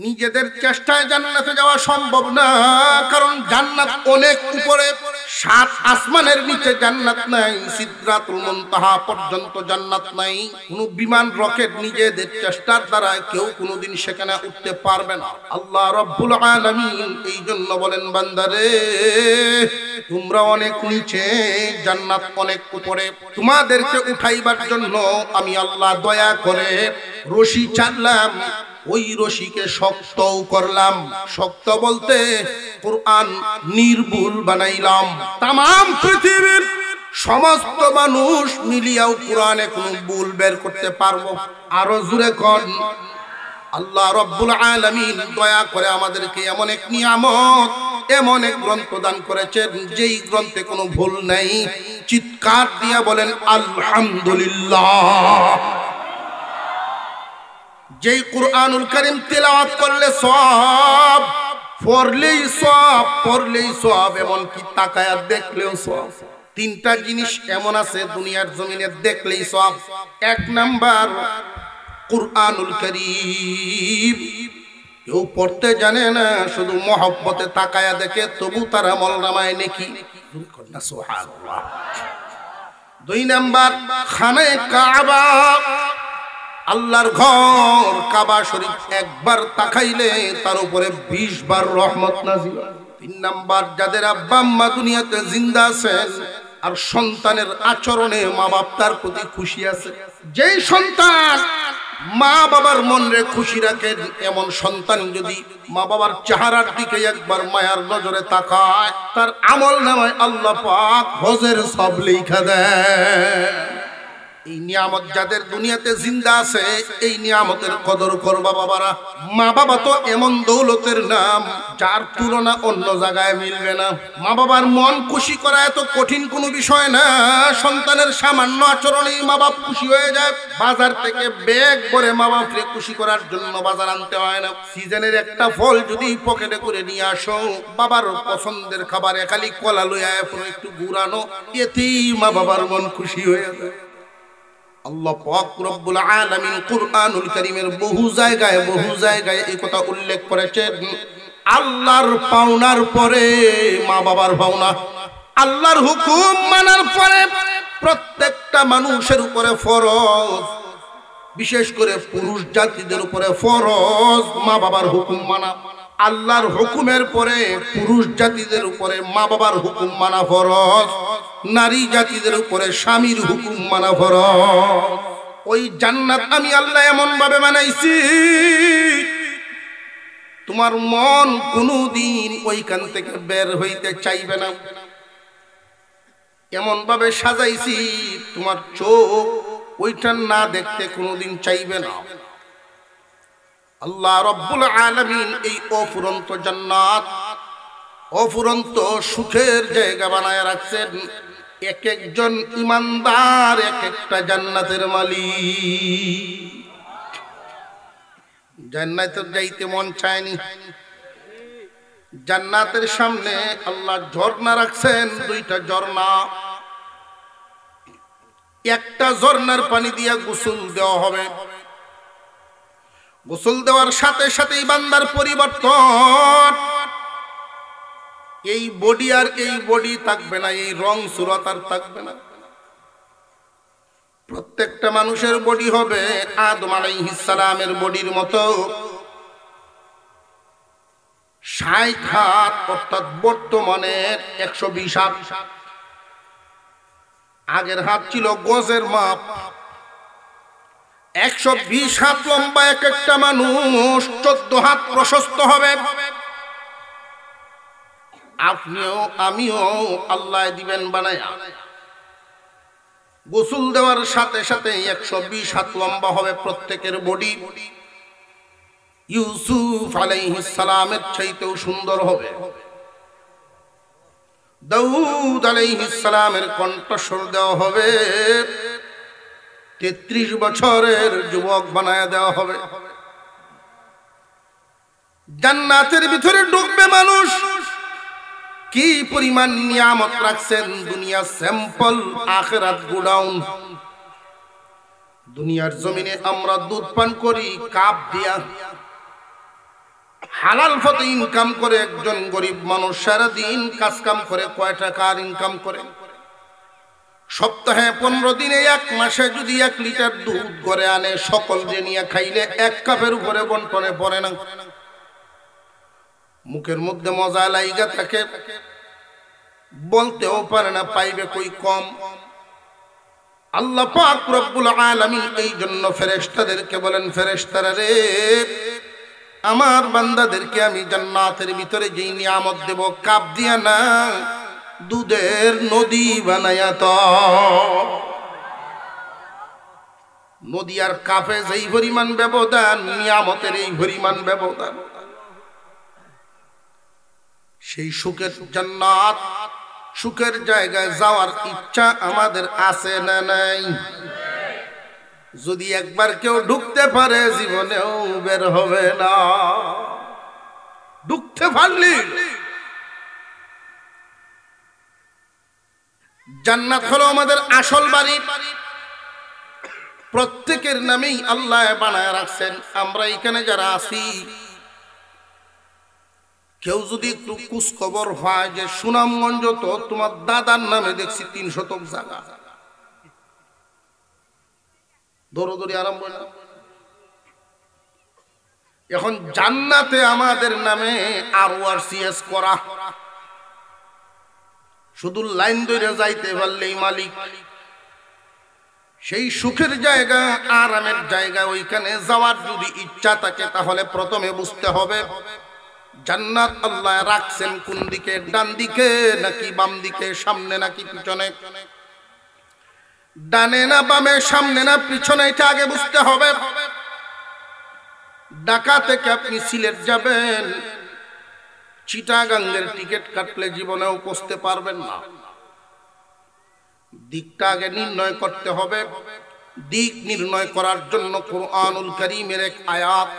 নিজেদের চেষ্টায় জান্নাতে যাওয়া সম্ভব না, কারণ জান্নাত অনেক উপরে, 7 আসমানের নিচে জান্নাত নাই, সিদরাতুল মুনতাহা পর্যন্ত জান্নাত নাই। কোনো বিমান রকেট নিজেদের চেষ্টার দ্বারা কেউ কোনোদিন সেখানে উঠতে পারবে না। আল্লাহ রাব্বুল আলামিন এই জন্য বলেন, বান্দারে তোমরা অনেক নিচে, জান্নাত অনেক উপরে, তোমাদেরকে উঠাইবার জন্য আমি আল্লাহ দয়া করে রশি ছাড়লাম, ওই রশিকে শক্তও করলাম। শক্ত বলতে কুরআন নির্ভুল বানাইলাম। তামাম পৃথিবীর সমস্ত মানুষ মিলিয়াও কোরআনে কোনো ভুল বের করতে পারবো? আরো জোরে কোন আল্লাহ রাব্বুল আলামিন দয়া করে আমাদেরকে এমন এক নিয়ামত, এমন এক গ্রন্থ দান করেছেন যেই গ্রন্থে কোনো ভুল নাই। চিৎকার দিয়া বলেন আলহামদুলিল্লাহ। যেই কুরআনুল কারীম তেলাওয়াত করলে সওয়াব, পড়লেই সওয়াব, পড়লেই সওয়াব, এমন কি তাকায়া দেখলেও সওয়াব। 3টা জিনিস এমন আছে দুনিয়ার জমিনে দেখলেই সওয়াব। 1 নাম্বার কুরআনুল কারীম কেউ পড়তে জানে না, শুধু মহব্বতে তাকায়া দেখে, তবু তার আমলনামায় নেকি। সুবহানাল্লাহ। 2 নাম্বার খানে কাবা, আল্লাহর ঘর কাবা শরীফ একবার তাকাইলে তার উপরে 20 বার রহমত নাজিল। 3 নাম্বার যাদের আব্বা আম্মা দুনিয়াতে জিন্দা আছেন আর সন্তানের আচরণে মা বাপ তার প্রতি খুশি আছে, যেই সন্তান মা বাবার মনে খুশি রাখেন, এমন সন্তান যদি মা বাবার চেহারার দিকে একবার মায়ার নজরে তাকায়, তার আমলনামায় আল্লাহ পাক হজের সওয়াব লিখে দেন। এই নিয়ামত যাদের দুনিয়াতে জিন্দা আছে, এই নিয়ামতের কদর করবা বাবারা। মা বাবা তো এমন দৌলতের নাম যার তুলনা অন্য জায়গায় মিলবে না। মা বাবার মন খুশি করা এত কঠিন কোনো বিষয় না। সন্তানের সামান্য আচরণেই মা বাপ খুশি হয়ে যায়। বাজার থেকে ব্যাগ ভরে মা বাপকে খুশি করার জন্য বাজার আনতে হয় না। সিজনের একটা ফল যদি পকেটে করে নিয়ে আসো, বাবার পছন্দের খাবারে খালি কলা লইয়া একটু ঘুরানো, এতেই মা বাবার মন খুশি হয়ে যায়। আল্লাহ পাক রব্বুল আলামিন কুরআনুল কারীমের বহু জায়গায় এই কথা উল্লেখ করেছেন, আল্লাহর পাওনার পরে মা বাবার পাওনা। আল্লাহর হুকুম মানার পরে প্রত্যেকটা মানুষের উপরে ফরজ, বিশেষ করে পুরুষ জাতিদের উপরে ফরজ মা বাবার হুকুম মানা। আল্লাহর হুকুমের পরে পুরুষ জাতিদের উপরে মা বাবার হুকুম মানা ফরজ, নারী জাতিদের উপরে স্বামীর হুকুম মানা ফরজ। ওই জান্নাত আমি আল্লাহ এমন ভাবে বানাইছি, তোমার মন কোনোদিন ওইখান থেকে বের হইতে চাইবে না। এমন ভাবে সাজাইছি তোমার চোখ ওইটা না দেখতে কোনোদিন চাইবে না। আল্লাহ রাব্বুল আলামিন এই অফুরন্ত জান্নাত, অফুরন্ত সুখের জায়গা বানায় রাখছেন। এক একজন ইমানদার এক একটা জান্নাতের মালিক। জান্নাতে যাইতে মন চায়নি, জান্নাতের সামনে আল্লাহ ঝর্ণা রাখছেন, 2টা ঝর্ণা। একটা ঝর্ণার পানি দিয়া গোসল দেওয়া হবে। গোসল দেওয়ার সাথে সাথেই বান্দার পরিবর্তন। এই বডি আর এই বডি থাকবে না, এই রং সুরত আর থাকবে না। প্রত্যেকটা মানুষের বডি হবে আদম আলাইহিস সালামের বডির মতো, 60 হাত, অর্থাৎ বর্তমানের 120 হাত। আগের হাত ছিল গজের মাপ। 120 হাত লম্বা এক একটা মানুষ, 14 হাত প্রশস্ত হবে। আপনিও আমিও আল্লাহ দিবেন বানায়া। গোসল দেওয়ার সাথে সাথে 120 হাত লম্বা হবে প্রত্যেকের বডি। ইউসুফ আলাইহিস সালামের চাইতেও সুন্দর হবে। দাউদ আলাইহিস সালামের কণ্ঠস্বর দেওয়া হবে। 33 বছরের যুবক বানায়া দেওয়া হবে। জান্নাতের ভিতরে ঢুকবে মানুষ, কি পরিমাণ নিয়ামত রাখছেন। দুনিয়া স্যাম্পল, আখিরাত গোডাউন। দুনিয়ার জমিনে আমরা দুধ পান করি কাপ দিয়া, হালাল পথে ইনকাম করে একজন গরিব মানুষ সারা দিন কাজ কাম করে কয় টাকা আর ইনকাম করে? সপ্তাহে 15 দিনে 1 মাসে যদি 1 লিটার দুধ করে আনে, সকল যে নিয়ে খাইলে 1 কাপের উপরে বন্টনে পড়ে না। মুখের মধ্যে মজা লাইগা থাকে, বলতেও পারে না পাইবে কই কম। আল্লাহ পাক রব্বুল আলামিন এই জন্য ফেরেশতাদেরকে বলেন, ফেরেশতারা রে, আমার বান্দাদেরকে আমি জান্নাতের ভিতরে যেই নিয়ামত দেব, কাপ দিয়া না, দুধের নদী বানায়া। তো নদী আর কাপে যেই পরিমাণ ব্যবধান, নিয়ামতের এই পরিমাণ ব্যবধান। সেই সুখের জান্নাত, সুখের জায়গায় যাওয়ার ইচ্ছা আমাদের আছে না নাই? যদি একবার কেউ ঢুকতে পারে, জীবনেও বের হবে না। ঢুকতে পারলি জান্নাত হলো আমাদের আসল বাড়ি। প্রত্যেকের নামেই আল্লাহ বানায় রাখছেন। আমরা এখানে যারা আছি, কেউ যদি একটু কুচখবর হয় যে সুনামগঞ্জ তো তোমার দাদার নামে দেখছি 3 শতক জায়গা, দৌড়দৌড়ি আরম্ভ না। এখন জান্নাতে আমাদের নামে RORCS করা, শুধু লাইন ধরে যাইতে পারলেই মালিক। সেই সুখের জায়গা, আরামের জায়গা, ওইখানে যাওয়ার যদি ইচ্ছা থাকে, তাহলে প্রথমে বুঝতে হবে জান্নাত আল্লাহ রাখছেন কোন দিকে, ডান দিকে নাকি বাম দিকে, সামনে নাকি পিছনে, ডানে না বামে, সামনে না পিছনে, এটা আগে বুঝতে হবে। ঢাকা থেকে আপনি সিলেট যাবেন, চিটাগাঙ্গের টিকিট কাটলে জীবনেও পৌঁছতে পারবেন না। দিকটা আগে নির্ণয় করতে হবে। দিক নির্ণয় করার জন্য কুরআনুল কারীমের এক আয়াত,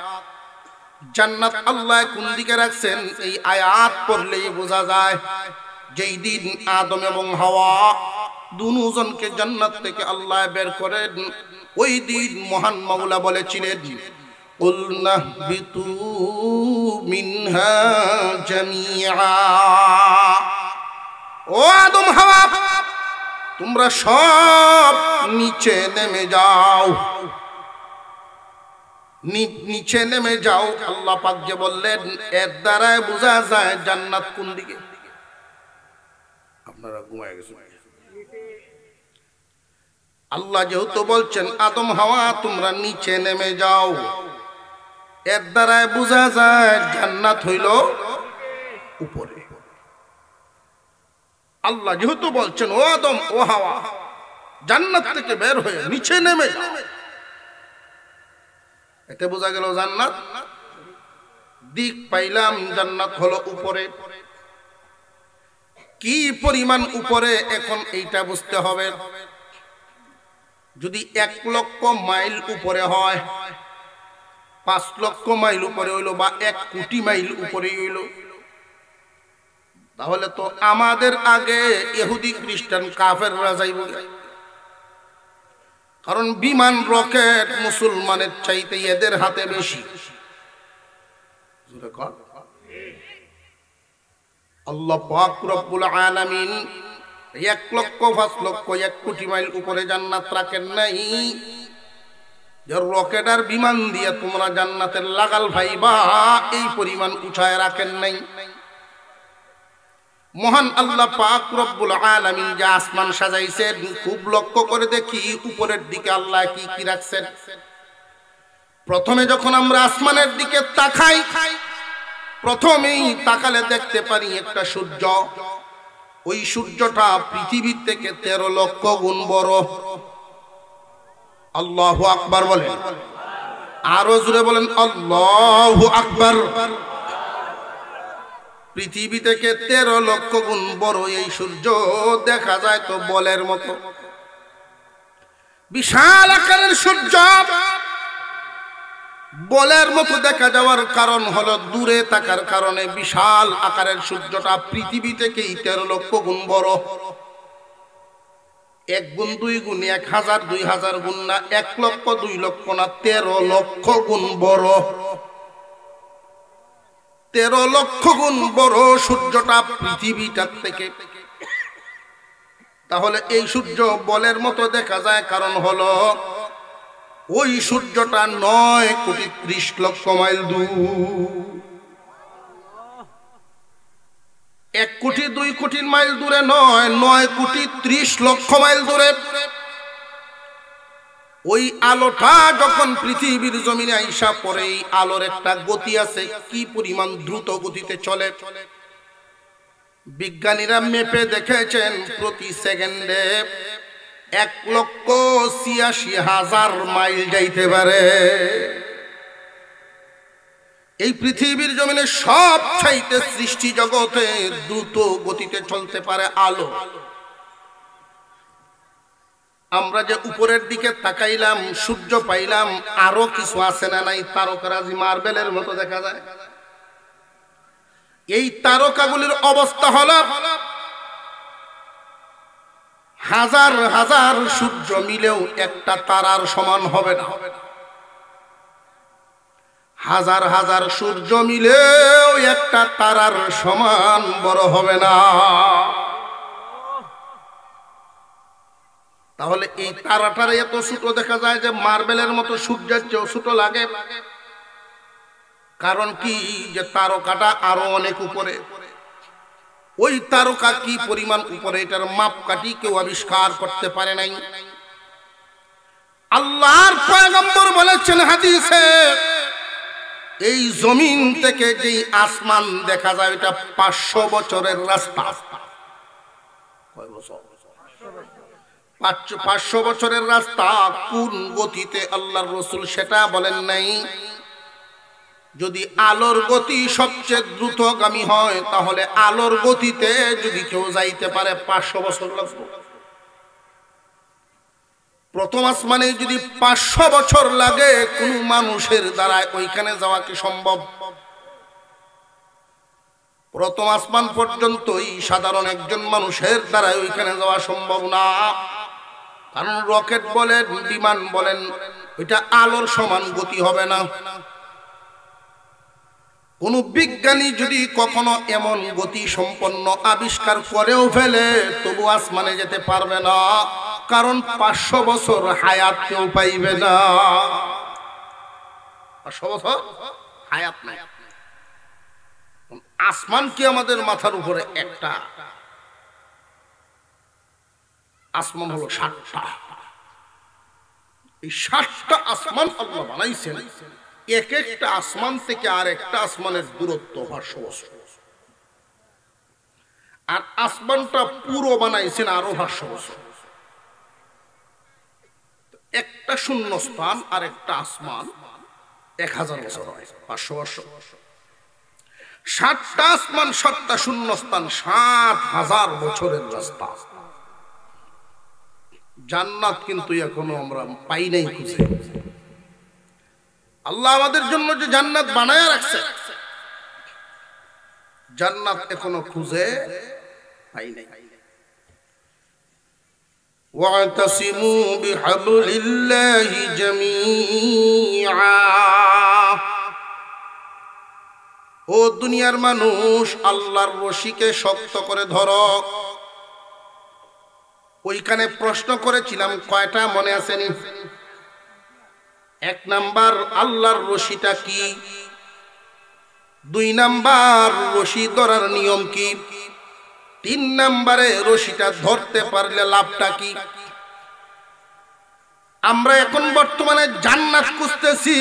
জান্নাত আল্লাহ কোন দিকে রাখছেন, এই আয়াত পড়লেই বোঝা যায়। যেই দিন আদম এবং হাওয়া দুজনকে জান্নাত থেকে আল্লাহ বের করেন, ওই দিন মহান মাওলা বলেছিলেন, কুলনা বিতু মিনহা জামিআ, ও আদম হাওয়া, তোমরা সব নিচে নেমে যাও, নিচে নেমে যাও। আল্লাহ পাক যে বললেন, এর দ্বারাই বোঝা যায় জান্নাত কোন দিকে। আপনারা ঘুমায় গেছেন। আল্লাহ যেহেতু বলছেন আদম হাওয়া তোমরা নিচে নেমে যাও, এর দ্বারাই বোঝা যায় জান্নাত হইল উপরে। আল্লাহ যেহেতু বলছেন ও আদম ও হাওয়া জান্নাত থেকে বের হয়ে নিচে নেমে যাও, এতে বোঝা গেল জান্নাত দিক পাইলাম, জান্নাত হলো উপরে। কি পরিমাণ উপরে, এখন এইটা বুঝতে হবে। যদি 1 লক্ষ মাইল উপরে হয়, 5 লক্ষ মাইল উপরে হইল, বা 1 কোটি মাইল উপরে হইল, তাহলে তো আমাদের আগে ইহুদি খ্রিস্টান কাফেররা যাইব। কারণ বিমান রকেট মুসলমানের চাইতে এদের হাতে বেশি। আল্লাহ পাক রব্বুল আলামিন 1 লক্ষ 5 লক্ষ 1 কোটি মাইল উপরে জান্নাত রাখেন নাই যে রকেট আর বিমান দিয়ে তোমরা জান্নাতের লাগাল ভাইবা, এই পরিমাণ উঠায় রাখেন নাই। মহান আল্লাহ পাক রব্বুল আলামিন যে আসমান সাজাইছেন, খুব লক্ষ্য করে দেখি উপরের দিকে আল্লাহ কি কি রাখছেন। প্রথমে যখন আমরা আসমানের দিকে তাকাই, প্রথমেই তাকালে দেখতে পারি একটা সূর্য। ওই সূর্যটা পৃথিবীর থেকে 13 লক্ষ গুণ বড়। আল্লাহু আকবার বলেন, আরো জোরে বলেন আল্লাহু আকবার। পৃথিবী থেকে 13 লক্ষ গুণ বড় এই সূর্য, দেখা যায় তো বলের মতো বিশাল আকারের সূর্য। বলের মতো দেখা যাওয়ার কারণ হলো দূরে থাকার কারণে বিশাল আকারের সূর্যটা পৃথিবী থেকেই 13 লক্ষ গুণ বড়। 1 গুণ 2 গুণ 1000 2000 গুণ না, 1 লক্ষ 2 লক্ষ না, 13 লক্ষ গুণ বড়। 13 লক্ষ গুণ বড় সূর্যটা পৃথিবীটার থেকে। তাহলে এই সূর্য বলের মতো দেখা যায়, কারণ হলো ওই সূর্যটা 9 কোটি 30 লক্ষ মাইল দূর। 1 কোটি 2 কোটি মাইল দূরে নয়, 9 কোটি 30 লক্ষ মাইল দূরে। ওই আলোটা যখন পৃথিবীর জমিনে আইসা পড়ে, এই আলোর একটা গতি আছে, কি পরিমাণ দ্রুত গতিতে চলে। বিজ্ঞানীরা মেপে দেখেছেন প্রতি সেকেন্ডে 1,86,000 মাইল যাইতে পারে। এই পৃথিবীর জমিনে সবচাইতে সৃষ্টি জগতে দ্রুত গতিতে চলতে পারে আলো। আমরা যে উপরের দিকে তাকাইলাম, সূর্য পাইলাম, আরো কিছু আছে না নাই? তারকারাজি মার্বেলের মতো দেখা যায়। এই তারকাগুলির অবস্থা হলো হাজার হাজার সূর্য মিলেও একটা তারার সমান হবে না। হাজার হাজার সূর্য মিলেও একটা তারার সমান বড় হবে না। তাহলে এই তারাটার এত ছোট দেখা যায় যে মার্বেলের মতো সূর্যের চেয়েও ছোট লাগে। কারণ কি? যে তারকাটা আরো অনেক উপরে। ওই তারকা কি পরিমাণ উপরে, এটার মাপকাঠি কেউ আবিষ্কার করতে পারে নাই। আল্লাহর পয়গম্বর বলেছেন হাদিসে, এই জমিন থেকে যেই আসমান দেখা যায় এটা 500 বছরের রাস্তা। কয় বছর? 500 বছরের রাস্তা। কোন গতিতে আল্লাহর রাসূল সেটা বলেন নাই। যদি আলোর গতি সবচেয়ে দ্রুতগামী হয়, তাহলে আলোর গতিতে যদি কেউ যাইতে পারে 500 বছর লাগবে। প্রথম আসমানে যদি 500 বছর লাগে, কোন মানুষের দ্বারা ওইখানে যাওয়া কি সম্ভব? প্রথম আসমান পর্যন্তই সাধারণ একজন মানুষের দ্বারা ওইখানে যাওয়া সম্ভব না। কারণ রকেট বলেন, বিমান বলেন, ওইটা আলোর সমান গতি হবে না। কোন বিজ্ঞানী যদি কখনো এমন গতি সম্পন্ন আবিষ্কার করেও ফেলে, তবু আসমানে যেতে পারবে না। কারণ 500 বছর হায়াত কেউ পাইবে না। 500 বছর হায়াত নাই। আসমান কি আমাদের মাথার উপরে একটা? আসমান হলো 60টা। এই 60টা আসমান আল্লাহ বানাইছেন। এক একটা আসমান থেকে আর একটা আসমানের দূরত্ব 500 বছর। আর আসমানটা পুরো বানাইছেন আরো 500 বছর। একটা শূন্য স্থান আর একটা আসমান 1000 বছর হয়, 500 বছর। 60টা আসমান 60টা শূন্য স্থান, 7000 বছরের রাস্তা। জান্নাত কিন্তু এখনো আমরা পাই নাই খুঁজে। আল্লাহ আমাদের জন্য যে জান্নাত বানায়া রাখছে, জান্নাত এখনো খুঁজে পাই নাই। ওয়াতাসিমু বিহাবলিল্লাহি জামিআ। ও দুনিয়ার মানুষ, আল্লাহর রশিকে শক্ত করে ধরো। ওইখানে প্রশ্ন করেছিলাম, কয়টা মনে আসেনি? 1 নাম্বার, আল্লাহর রশিটা কি? 2 নাম্বার, রশি ধরার নিয়ম কি? 3 নাম্বারে, রশিটা ধরতে পারলে লাভটা কি? আমরা এখন বর্তমানে জান্নাত খুঁজতেছি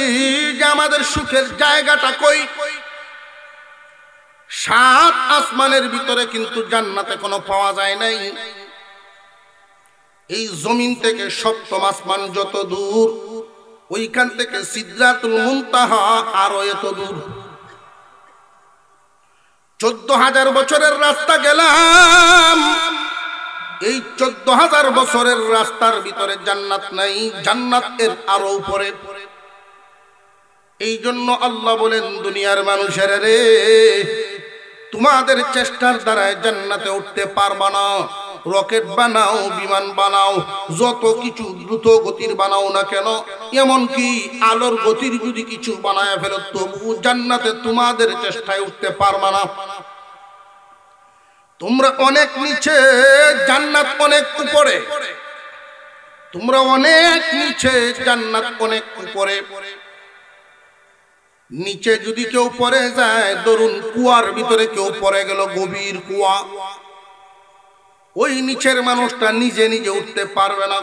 যে আমাদের সুখের জায়গাটা কই। 7 আসমানের ভিতরে কিন্তু জান্নাত এখনো পাওয়া যায় নাই। এই জমিন থেকে 7ম আসমান যত দূর, ওইখান থেকে সিদরাতুল মুনতাহা আরো এত দূর। 14,000 বছরের রাস্তা গেলাম। এই 14,000 বছরের রাস্তার ভিতরে জান্নাত নাই, জান্নাত এর আরো উপরে। এই জন্য আল্লাহ বলেন, দুনিয়ার মানুষের রে, তোমাদের চেষ্টার দ্বারা জান্নাতে উঠতে পারবা না। রকেট বানাও, বিমান বানাও, যত কিছু দ্রুত গতির বানাও না কেন, এমনকি আলোর গতির যদি কিছু বানায় ফেলো, তবু জান্নাতে তোমাদের চেষ্টায় উঠতে পারবে না। তোমরা অনেক নিচে, জান্নাত অনেক উপরে। তোমরা অনেক নিচে, জান্নাত অনেক উপরে। নিচে যদি কেউ পড়ে যায়, ধরুন কুয়ার ভিতরে কেউ পড়ে গেল, গভীর কুয়া, ওই নিচের মানুষটা নিজে নিজে উঠতে পারবে না।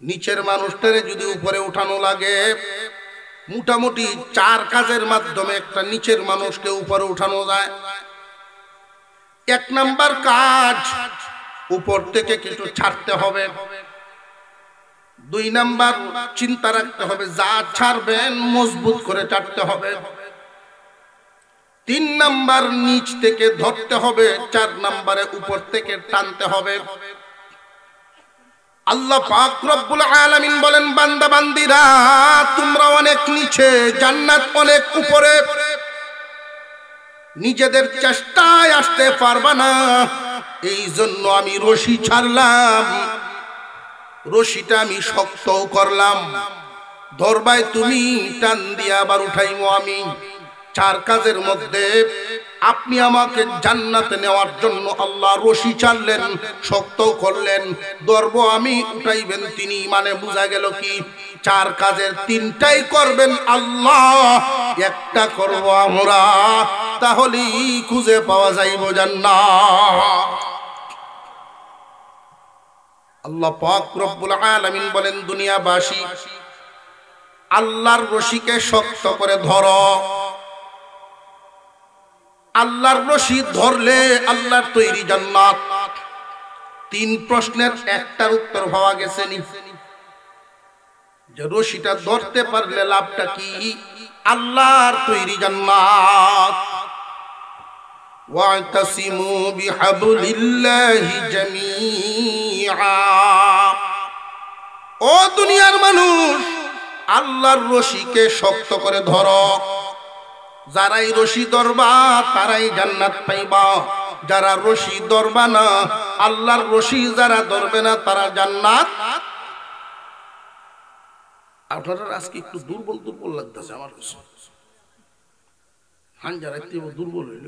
নিচের মানুষটারে যদি উপরে উঠানো লাগে, মোটামুটি 4 কাজের মাধ্যমে একটা নিচের মানুষকে উপরে উঠানো যায়। 1 নাম্বার কাজ, উপর থেকে কিছু ছাড়তে হবে। 2 নাম্বার চিন্তা রাখতে হবে, যা ছাড়বেন মজবুত করে ছাড়তে হবে। 3 নাম্বার নিচ থেকে ধরতে হবে। 4 নাম্বারে উপর থেকে টানতে হবে। আল্লাহ পাক রব্বুল আলামিন বলেন, বান্দা বান্দিরা, তোমরা অনেক নিচে, জান্নাত অনেক উপরে, নিজেদের চেষ্টায় আসতে পারবা না। এই জন্য আমি রশি ছাড়লাম, রশিটা আমি শক্ত করলাম। ধরবাই তুমি, টান দিয়া আবার উঠাইমো আমি। 4 কাজের মধ্যে আপনি আমাকে জান্নাতে নেওয়ার জন্য আল্লাহ রশি ছাড়লেন, শক্ত করলেন, ধরব আমি, উঠাইবেন তিনি। মানে বোঝা গেল কি, 4 কাজের 3টাই করবেন আল্লাহ, একটা করব আমরা, তাহলেই খুঁজে পাওয়া যাইব জান্নাত। আল্লাহ পাক রব্বুল আলামিন বলেন, দুনিয়াবাসী, আল্লাহর রশিকে শক্ত করে ধরো। আল্লাহর রশি ধরলে আল্লাহর তৈরি জান্নাত। 3 প্রশ্নের একটার উত্তর পাওয়া গেছে নি, যে রশিটা ধরতে পারলে লাভটা কি? আল্লাহর তৈরি জান্নাত। ওয়াতাসিমু বিহাবলিল্লাহি জামিআ। ও দুনিয়ার মানুষ, আল্লাহর রশিকে শক্ত করে ধরো। যারাই রশি ধরবা তারাই জান্নাত পাইবা, যারা রশি ধরবা না, আল্লাহর রশি যারা ধরবে না, তারা জান্নাত। আপনারা আজকে একটু দুর্বল দুর্বল লাগতেছে আমার কাছে। হাঞ্জার দুর্বল হইল।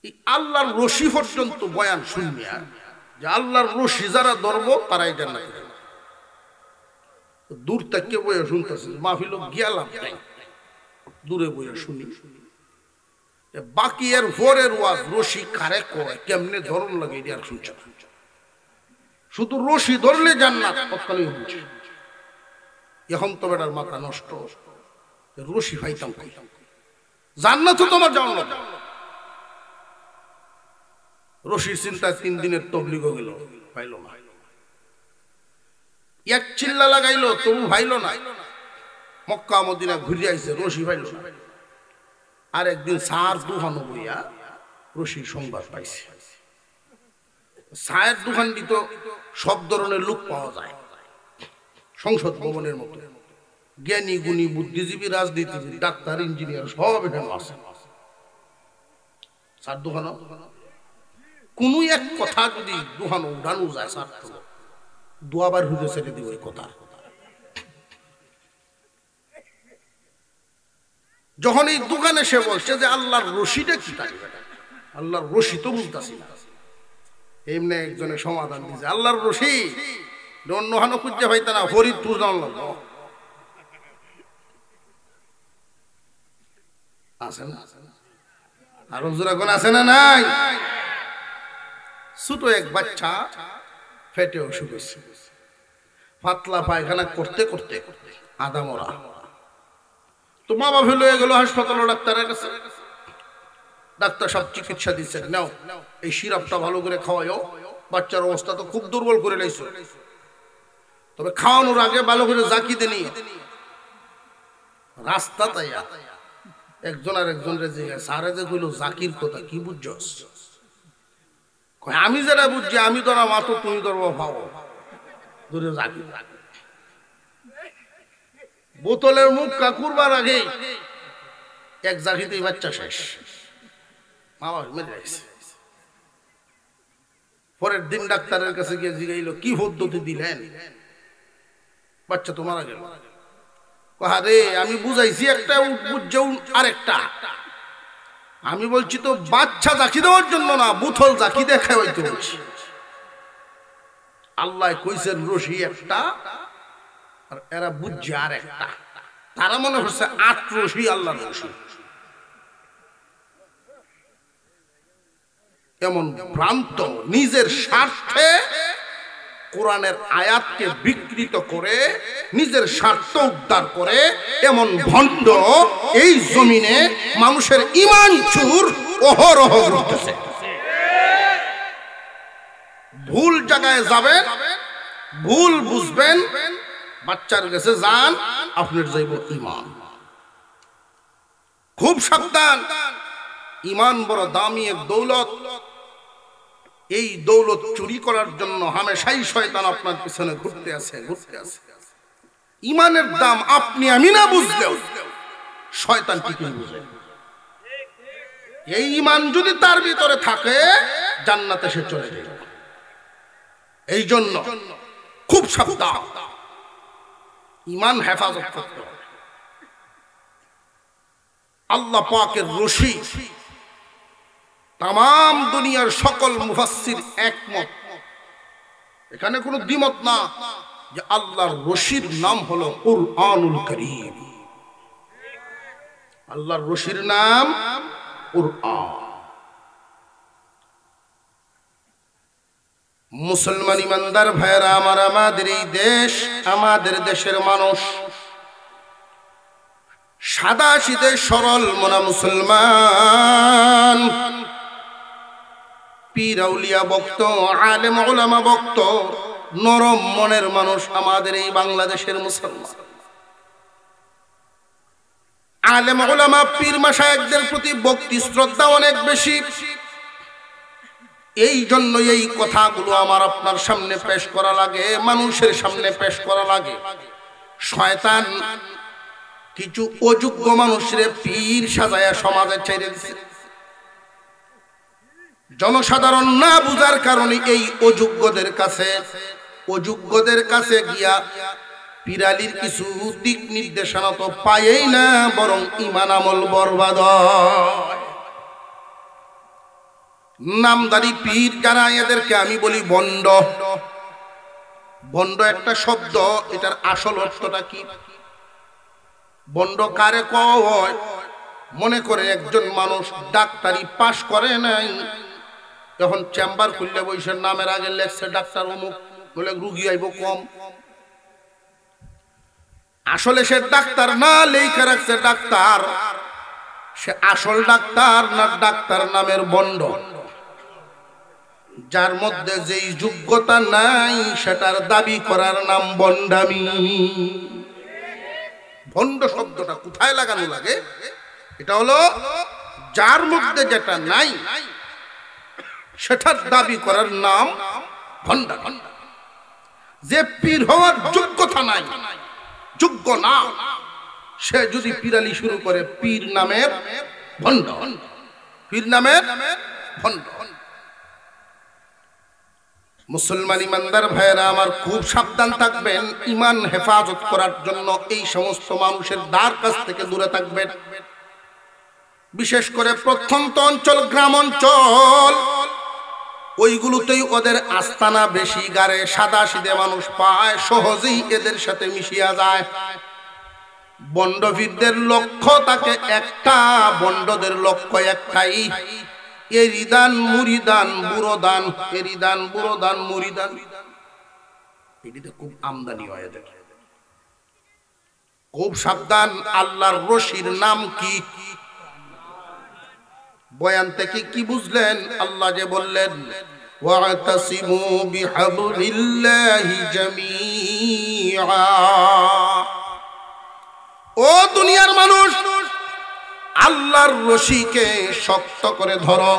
এই আল্লাহর রশি পর্যন্ত বয়ান শুনিয়া, যে আল্লাহর রশি যারা ধরবো তারাই জান্নাত। দূর থেকে বইয়া শুনতেছে, মাহফিল গিয়ালাম নাই, দূরে বইয়া শুনি। বাকি এর ভোরের ওয়াজ রশি কারে কয়, কেমনে ধরন লাগে, এটা আর শুনছে না। শুধু রশি ধরলে জান্নাত তৎকালীন হচ্ছে। এখন তো বেটার মাথা নষ্ট, রশি পাইতাম পাইতাম, জান্নাত তোমার জান্নাত। রশির চিন্তায় 3 দিনের তবলিগ গেল, পাইল না। 1 চিল্লা লাগাইলো, তবু ভাইল না। মক্কা মদিনা ঘুরে আইছে, রশি ভাইল না। আর একদিন সার দোকানো বইয়া রশির সংবাদ পাইছে। চায়ের দোকান দিত, সব ধরনের লোক পাওয়া যায়, সংসদ ভবনের মতো। জ্ঞানী গুণী বুদ্ধিজীবী, রাজনীতিবিদ, ডাক্তার, ইঞ্জিনিয়ার সব এখানে আছে। চার দোকানো কোন এক কথা যদি দোকানো উঠানো যায়, সার দুয়াবার হুজে ছেড়ে দিব এই কথা। যখন এই দোকানে সে বলছে যে আল্লাহর রশিটা কি, আল্লাহর রশি তো বুঝতেছি না, এমনি একজনের সমাধান দিয়েছে, আল্লাহর রশি অন্য হানো খুঁজে পাইতে না, ফরিদপুর জানলাম আছে না, আর হুজুরাগণ আছে না নাই? ছোট এক বাচ্চা ফেটে অসুখ হয়েছে, পাতলা পায়খানা করতে করতে আধা মরা। তো মা বাবা লয়ে গেল হাসপাতাল, ডাক্তারের কাছে। ডাক্তার সব চিকিৎসা দিচ্ছেন, নাও এই সিরাপটা ভালো করে খাওয়াইও, বাচ্চার অবস্থা তো খুব দুর্বল করে লাইছো, তবে খাওয়ানোর আগে ভালো করে জাকি দেনি। রাস্তা তাই একজন আর একজন সারে যে কইল জাকির কথা কি বুঝছস? আমি যারা বুঝছি, আমি তোরা মাতো, তুমি তোর ভাও ধরে জাকি। বোতলের মুখ কাকুরবার আগে এক জাকিতেই বাচ্চা শেষ। মামা মেরে রাখছে। পরের দিন ডাক্তারের কাছে গিয়ে জিজ্ঞাইল কি পদ্ধতি দিলেন, বাচ্চা তো মারা গেল। আরে আমি বুঝাইছি একটা, বুঝছেও আরেকটা। আমি বলছি তো বাচ্চা জাকি দেওয়ার জন্য না, বুথল জাকি দেখা হইতে বলছি। আল্লাহ কইছেন রশি একটা, আর এরা বুঝছে আর একটা। তারা মনে হচ্ছে ৮ রশি আল্লাহর রশি। এমন ভ্রান্ত, নিজের স্বার্থে কোরআনের আয়াতকে বিকৃত করে নিজের স্বার্থ উদ্ধার করে এমন ভণ্ড এই জমিনে মানুষের ঈমান চুর অহরহ ঘটতেছে। ভুল জায়গায় যাবেন, ভুল বুঝবেন, বাচ্চার কাছে যান, আপনার যাইব ঈমান। খুব সাবধান, ঈমান বড় দামি এক দৌলত। এই দৌলত চুরি করার জন্য হামেশাই শয়তান আপনার পিছনে ঘুরতে আছে। ঈমানের দাম আপনি আমি না বুঝলেও শয়তান ঠিকই বুঝে। এই ঈমান যদি তার ভিতরে থাকে জান্নাতে সে চলে যাবে। এই জন্য খুব সাবধান, ঈমান হেফাজত করতে হবে। আল্লাহ পাকের রশি, তাম দুনিয়ার সকল মুফাসসির একমত, এখানে কোনো দ্বিমত না, যে আল্লাহর রশির নাম হলো কুরআনুল কারীম। আল্লাহর রশির নাম কুরআন। মুসলমান ইমানদার ভাইরা আমার, আমাদের এই দেশ, আমাদের দেশের মানুষ সাদা সিধে সরল মনা মুসলমান, পীর আউলিয়া ভক্ত, আলেম উলামা ভক্ত, নরম মনের মানুষ আমাদের এই বাংলাদেশের মুসলমান। আলেম উলামা পীর মাশায়েখদের প্রতি ভক্তি শ্রদ্ধা অনেক বেশি। এই জন্য এই কথাগুলো আমার আপনার সামনে পেশ করা লাগে, মানুষের সামনে পেশ করা লাগে। শয়তান কিছু অযোগ্য মানুষরে পীর সাজায়া সমাজে ছেড়ে দিচ্ছে। জনসাধারণ না বুঝার কারণে এই অযোগ্যদের কাছে গিয়া পীরালির কিছু দিক নির্দেশনা তো পায়ই না, বরং ঈমান আমল বরবাদ হয়। নামদারি পীর যারা, এদেরকে আমি বলি ভণ্ড। ভণ্ড একটা শব্দ, এটার আসল অর্থটা কি? ভণ্ড কারে কয়? মনে করে একজন মানুষ ডাক্তারি পাশ করে নাই, যখন চেম্বার খুললে বসে নামের আগে লেখছে ডাক্তার অমুক, বলে রুগী আইব কম। আসলে সে ডাক্তার না, লেখা রাখছে ডাক্তার। সে আসল ডাক্তার না, ডাক্তার নামের ভণ্ড, যার মধ্যে যেই যোগ্যতা নাই সেটার দাবি করার নাম ভণ্ডামি। ভণ্ড শব্দটা কোথায় লাগানো লাগে? এটা হলো যার মধ্যে যেটা নাই সেটার দাবি করার নাম ভণ্ড। যে পীর হওয়ার যোগ্যতা নাই, যোগ্য না, সে যদি পীরালি শুরু করে, পীর নামের ভণ্ড, পীর নামের ভণ্ড। মুসলমান ইমানদার ভাইয়েরা আমার, খুব সাবধান থাকবেন। ঈমান হেফাজত করার জন্য এই সমস্ত মানুষের দ্বার কাছ থেকে দূরে থাকবেন। বিশেষ করে প্রত্যন্ত অঞ্চল, গ্রাম অঞ্চল, ওইগুলোতেই ওদের আস্তানা বেশি। গারে সাদা সিধে মানুষ পায়, সহজেই এদের সাথে মিশিয়া যায়। বন্ডভীরদের লক্ষ্য তাকে একটা, বন্ডদের লক্ষ্য একটাই, এরিদান মুরিদান বুড়োদান, এরিদান বুড়োদান মুরিদান। এটিতে খুব আমদানি হয় এদের। খুব সাবধান। আল্লাহর রশির নাম কি? বয়ান থেকে কি বুঝলেন? আল্লাহ যে বললেন ওয়াতাসিমু বিহাবলিল্লাহি জামিআ। ও দুনিয়ার মানুষ, আল্লাহর রশিকে শক্ত করে ধরো।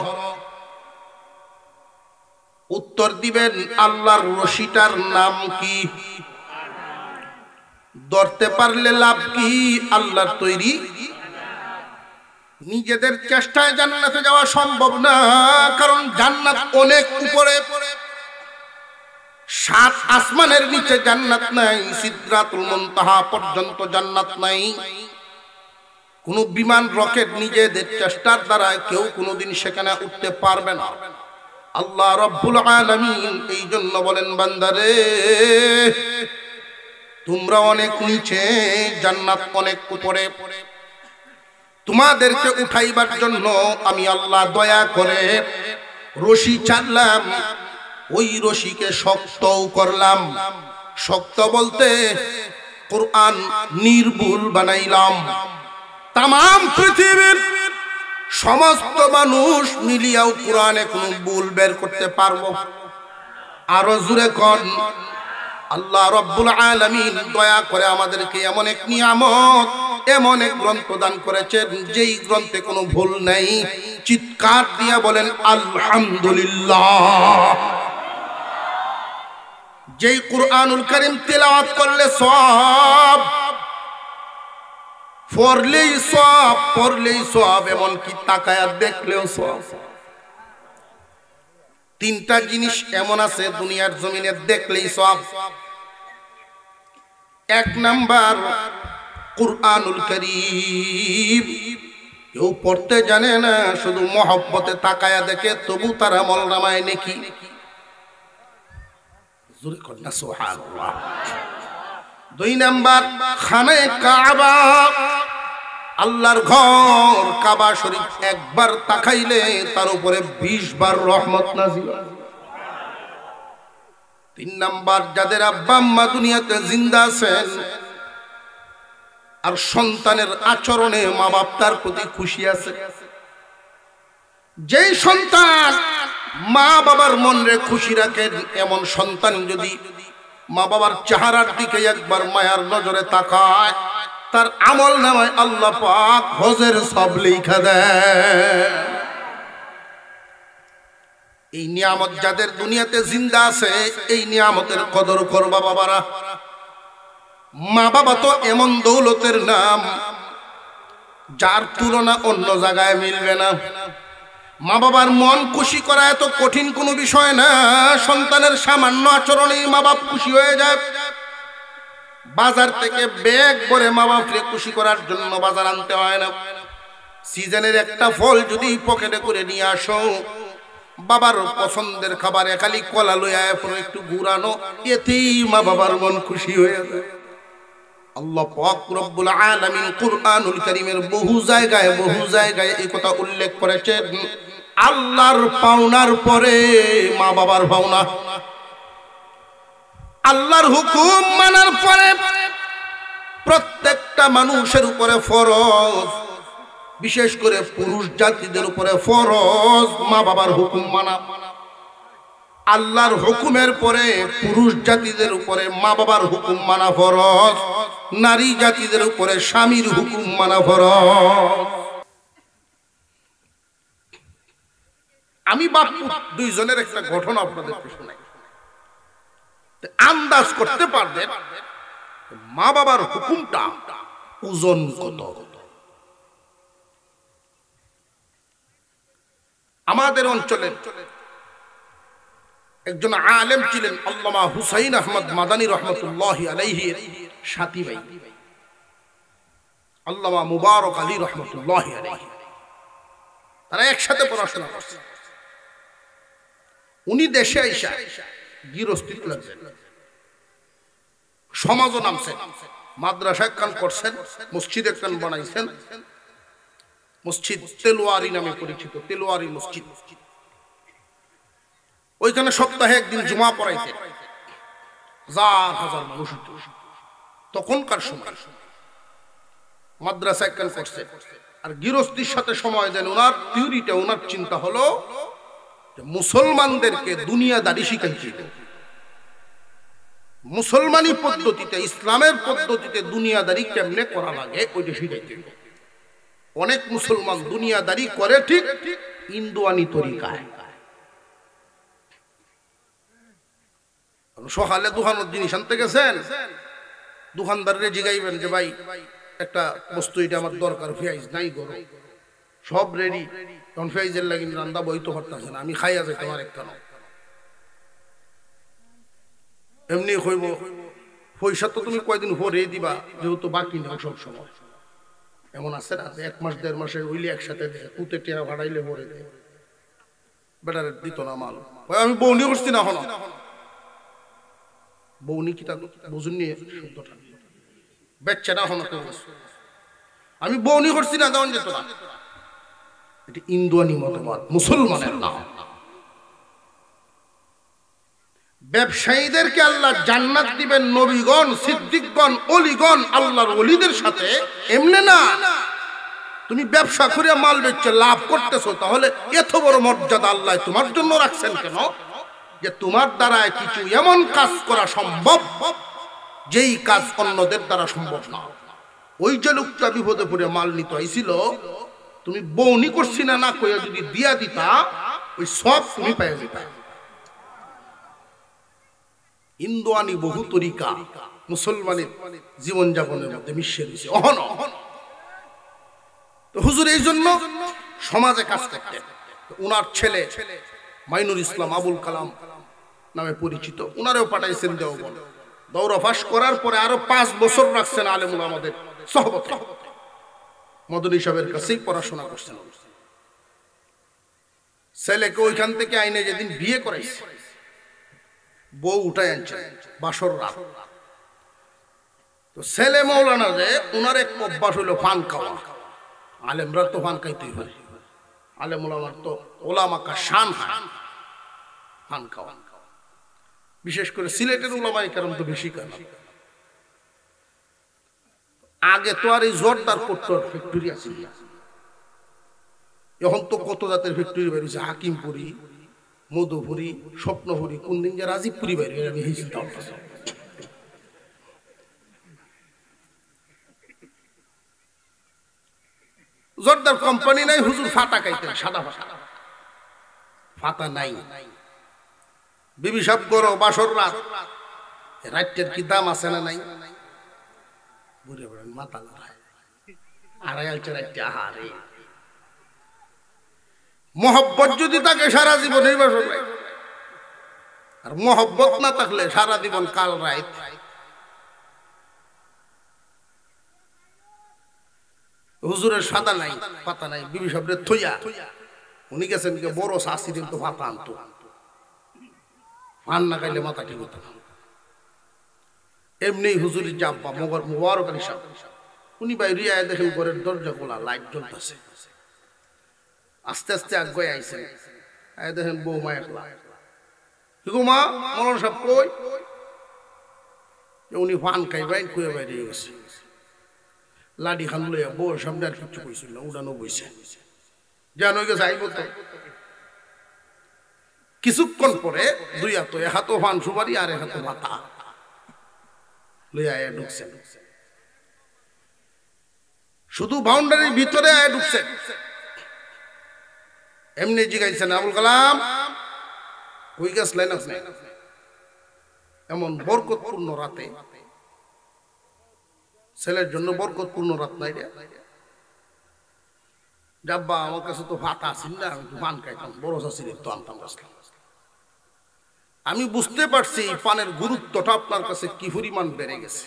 উত্তর দিবেন, আল্লাহর রশিটার নাম কি? ধরতে পারলে লাভ কি? আল্লাহর তৈরি। নিজেদের চেষ্টায় জান্নাতে যাওয়া সম্ভব না, কারণ জান্নাত অনেক উপরে, 7 আসমানের নিচে জান্নাত নাই, সিদরাতুল মুনতাহা পর্যন্ত জান্নাত নাই। কোন বিমান রকেট নিজেদের চেষ্টার দ্বারা কেউ কোনোদিন সেখানে উঠতে পারবে না। আল্লাহ রাব্বুল আলামিন এই জন্য বলেন, বান্দারে তোমরা অনেক নিচে, জান্নাত অনেক উপরে, তোমাদেরকে উঠাইবার জন্য আমি আল্লাহ দয়া করে রশি ছাড়লাম, ওই রশিকে শক্তও করলাম। শক্ত বলতে কোরআন নির্ভুল বানাইলাম। তামাম পৃথিবীর সমস্ত মানুষ মিলিয়াও কোরআনে কোনো ভুল বের করতে পারবো? আরো জোরে কোন আল্লাহ রাব্বুল আলামিন দয়া করে আমাদেরকে এমন এক নিয়ামত, এমন এক গ্রন্থ দান করেছেন যেই গ্রন্থে কোনো ভুল নাই। চিৎকার দিয়া বলেন আলহামদুলিল্লাহ। যেই কুরআনুল কারীম তেলাওয়াত করলে সওয়াব, পড়লেই সওয়াব, পড়লেই সওয়াব, এমন কি তাকায়া দেখলেও সওয়াব। 3টা জিনিস এমন আছে দুনিয়ার জমিনে দেখলেই সওয়াব। 1 নাম্বার কুরআনুল কারীম। কেউ পড়তে জানে না, শুধু মহব্বতে তাকায়া দেখে, তবু তার আমলনামায় নেকি। জোরে কর না সুবহানাল্লাহ। 2 নাম্বার খানে কাবা, আল্লাহর ঘর কাবা শরীফ একবার তাকাইলে তার উপরে 20 বার রহমত নাজিল। 3 নাম্বার যাদের আব্বা আম্মা দুনিয়াতে জিন্দা আছেন আর সন্তানের আচরণে মা বাপ তার প্রতি খুশি আছে। যেই সন্তান মা বাবার মনে খুশি রাখেন, এমন সন্তান যদি মা বাবার চেহারার দিকে একবার মায়ার নজরে তাকায়, তার আমল নামায় আল্লাহ পাক হজের সব লিখা দেয়। এই নিয়ামত যাদের দুনিয়াতে জিন্দা আছে, এই নিয়ামতের কদর করবা বাবারা। মা বাবা তো এমন দৌলতের নাম যার তুলনা অন্য জায়গায় মিলবে না। মা বাবার মন খুশি করা এত কঠিন কোনো বিষয় না। সন্তানের সামান্য আচরণেই মা বাপ খুশি হয়ে যায়। বাজার থেকে ব্যাগ ভরে মা বাপকে খুশি করার জন্য বাজার আনতে হয় না। সিজনের একটা ফল যদি পকেটে করে নিয়ে আসো, বাবার পছন্দের খাবারে খালি কলা লইয়া একটু ঘুরানো, এতেই মা বাবার মন খুশি হয়ে যায়। আল্লাহ পাক রব্বুল আলামিন কুরআনুল কারীমের বহু জায়গায় এই কথা উল্লেখ করেছেন, আল্লাহর পাওনার পরে মা বাবার পাওনা। আল্লাহর হুকুম মানার পরে প্রত্যেকটা মানুষের উপরে ফরজ, বিশেষ করে পুরুষ জাতিদের উপরে ফরজ মা বাবার হুকুম মানা। আল্লাহর হুকুমের পরে পুরুষ জাতিদের উপরে মা বাবার হুকুম মানা ফরজ, নারী জাতিদের উপরে স্বামীর হুকুম মানা ফরজ। আমি বাপু দুইজনের একটা ঘটনা আপনাদেরকে শোনাই, আন্দাজ করতে পারবেন মা বাবার হুকুমটা ওজন কত। আমাদের অঞ্চলে একজন আলেম ছিলেন আল্লামা হুসাইন আহমদ মাদানী রহমতুল্লাহি আলাইহি সাথী ভাই, আল্লামা মুবারক আলী রহমতুল্লাহি আলাইহি। তারা একসাথে পড়াশোনা করছে। উনি দেশে আইসা গৃহস্থিত লাগছেন, সমাজও নামছেন, মাদ্রাসা একখান করছেন, মসজিদ একখান বানাইছেন। মসজিদ তেলোয়ারি নামে পরিচিত, তেলোয়ারি মসজিদ। ওইখানে সপ্তাহে একদিন জুমা পড়াইতেন, হাজার মানুষ। তখনকার সময় মাদ্রাসা একখান করছে আর গৃহস্থির সাথে সময় দেন। ওনার থিওরিটা, ওনার চিন্তা হলো মুসলমানদেরকে দুনিয়াদারি শিখাইছে। মুসলমানি পদ্ধতিতে, ইসলামের পদ্ধতিতে দুনিয়াদারি কেমনে করা লাগে ওইটা শিখাইতে। অনেক মুসলমান দুনিয়াদারি করে ঠিক ইন্দুয়ানি তরিকায়। সকালে দোকানের জিনিস আনতে গেছেন, দোকানদারে জিগাইবেন যে ভাই একটা বস্তু এটা আমার দরকার, পেঁয়াজ নাই গরম, সব রেডি, তখন ফেজের লাগি রান্দা বইতে পারতেছে না, আমি খাইয়া যাই তোমার একটা এমনি হইব পয়সা তো তুমি কয়দিন ভরে দিবা, যেহেতু বাকি নেও সব সময়। এমন আছে না 1 মাস 1.5 মাসের উইলি একসাথে দেয়, কুতে টিয়া ভাড়াইলে ভরে দেয়, বেটার দিত না মাল। আমি বউনি করছি না, হলো বউনি কি তা বুঝুননি শব্দটা, বেচ্চাটা হলো আমি বউনি করছি না, তেমন যেত না। এটি ইন্দুয়ানি মতবাদ, মুসলমানের না। ব্যবসায়ীদেরকে আল্লাহ জান্নাত দিবেন, নবীগণ, সিদ্দিকগণ, ওলিগণ, আল্লাহর ওলিদের সাথে, এমনি না। তুমি ব্যবসা করে মাল বেচে লাভ করতেছো, তাহলে এত বড় মর্যাদা আল্লাহ তোমার জন্য রাখছেন কেন? যে তোমার দ্বারা কিছু এমন কাজ করা সম্ভব যেই কাজ অন্যদের দ্বারা সম্ভব না। ওই যে লোকটা বিপদে পড়ে মাল নিতে আইছিল, তুমি বউনি করছি না না কইয়া যদি দিয়া দিতা, ওই সব তুমি পেয়ে যেতা। ইন্দুয়ানি বহু তরিকা মুসলমানের জীবনযাপনের মধ্যে মিশিয়ে দিয়েছে। তো হুজুর এই জন্য সমাজে কাজ করতেন। উনার ছেলে মাইনুর ইসলাম আবুল কালাম নামে পরিচিত, উনারেও পাঠাইছেন দেওবন্দ। দৌড়া পাস করার পরে আরো 5 বছর রাখছেন আলেমুল আমাদের সহবতে, মদনী সাহেবের কাছেই পড়াশোনা করছেন। ছেলেকে ওইখান থেকে আইনে যেদিন বিয়ে করাইছে, বউ উঠায় আনছে বাসর রাত। তো ছেলে মৌলানা যে উনার এক অভ্যাস হইল পান খাওয়া। আলেমরা তো পান খাইতেই পারে, আলেমুল আমার তো ওলামাকা শান পান খাওয়া। বিশেষ করে সিলেটের উলামায়ে কেরাম তো বেশি খান। আগে তো আর এই জোরদার কোট্টর ফ্যাক্টরি আছে, এখন তো কত জাতের ফ্যাক্টরি বেরিয়েছে, হাকিমপুরি, মধুপুরি, স্বপ্নপুরি, কোন দিন যে রাজীবপুরি বাইরে, আমি এই চিন্তা করতেছি। জোরদার কোম্পানি নাই, হুজুর ফাটা খাইতেন, সাদা ফাটা নাই। বিবি সব করো বাসর রাত, রাতের কি দাম আছে না নাই? বুড়ে বুড়ে মাথা লড়ায়, আড়াই আলছে রাতে। আহারে মোহব্বত যদি থাকে সারা জীবন এই বাসর রাত, আর মোহব্বত না থাকলে সারা জীবন কাল রাত। হুজুরের সাদা নাই, পাতা নাই, বিবি সবরে থইয়া উনি গেছেন বড় শাস্তি দিন তো ভাতা আনতো, পান না খাইলে মাথা ঠিক হতো না। এমনি হুজুরের জাব্বা মোবারক আলী সাহেব, উনি বাইরে আয় দেখেন ঘরের দরজা খোলা, লাইট জ্বলতেছে। আস্তে আস্তে আগে আইসেন, আয় দেখেন বৌমা একলা। মা মৌলানা সাহেব কই? উনি পান খাইবেন কয়ে বাইরে গেছে। লাডি খান লইয়া বউর সামনে আর কিছু কইছিল না, উড়ানো বইছে যেন গেছে আইব। তো কিছুক্ষণ পরে দুই হাত, এক হাত পান সুপারি আর এক হাত মাথা লইয়া আয়া ঢুকছে। শুধু বাউন্ডারির ভিতরে আয়া ঢুকছে। এমনি জিগাইছেন, আবুল কালাম কই গেছিলেন আপনি এমন বরকতপূর্ণ রাতে? ছেলের জন্য বরকতপূর্ণ রাত নাই রে জাব্বা, আমার কাছে তো ভাত আসিল না, আমি পান খাইতাম, বড় শাশির তো আনতাম আসলাম। আমি বুঝতে পারছি এই পানের গুরুত্বটা আপনার কাছে কি পরিমাণ বেড়ে গেছে।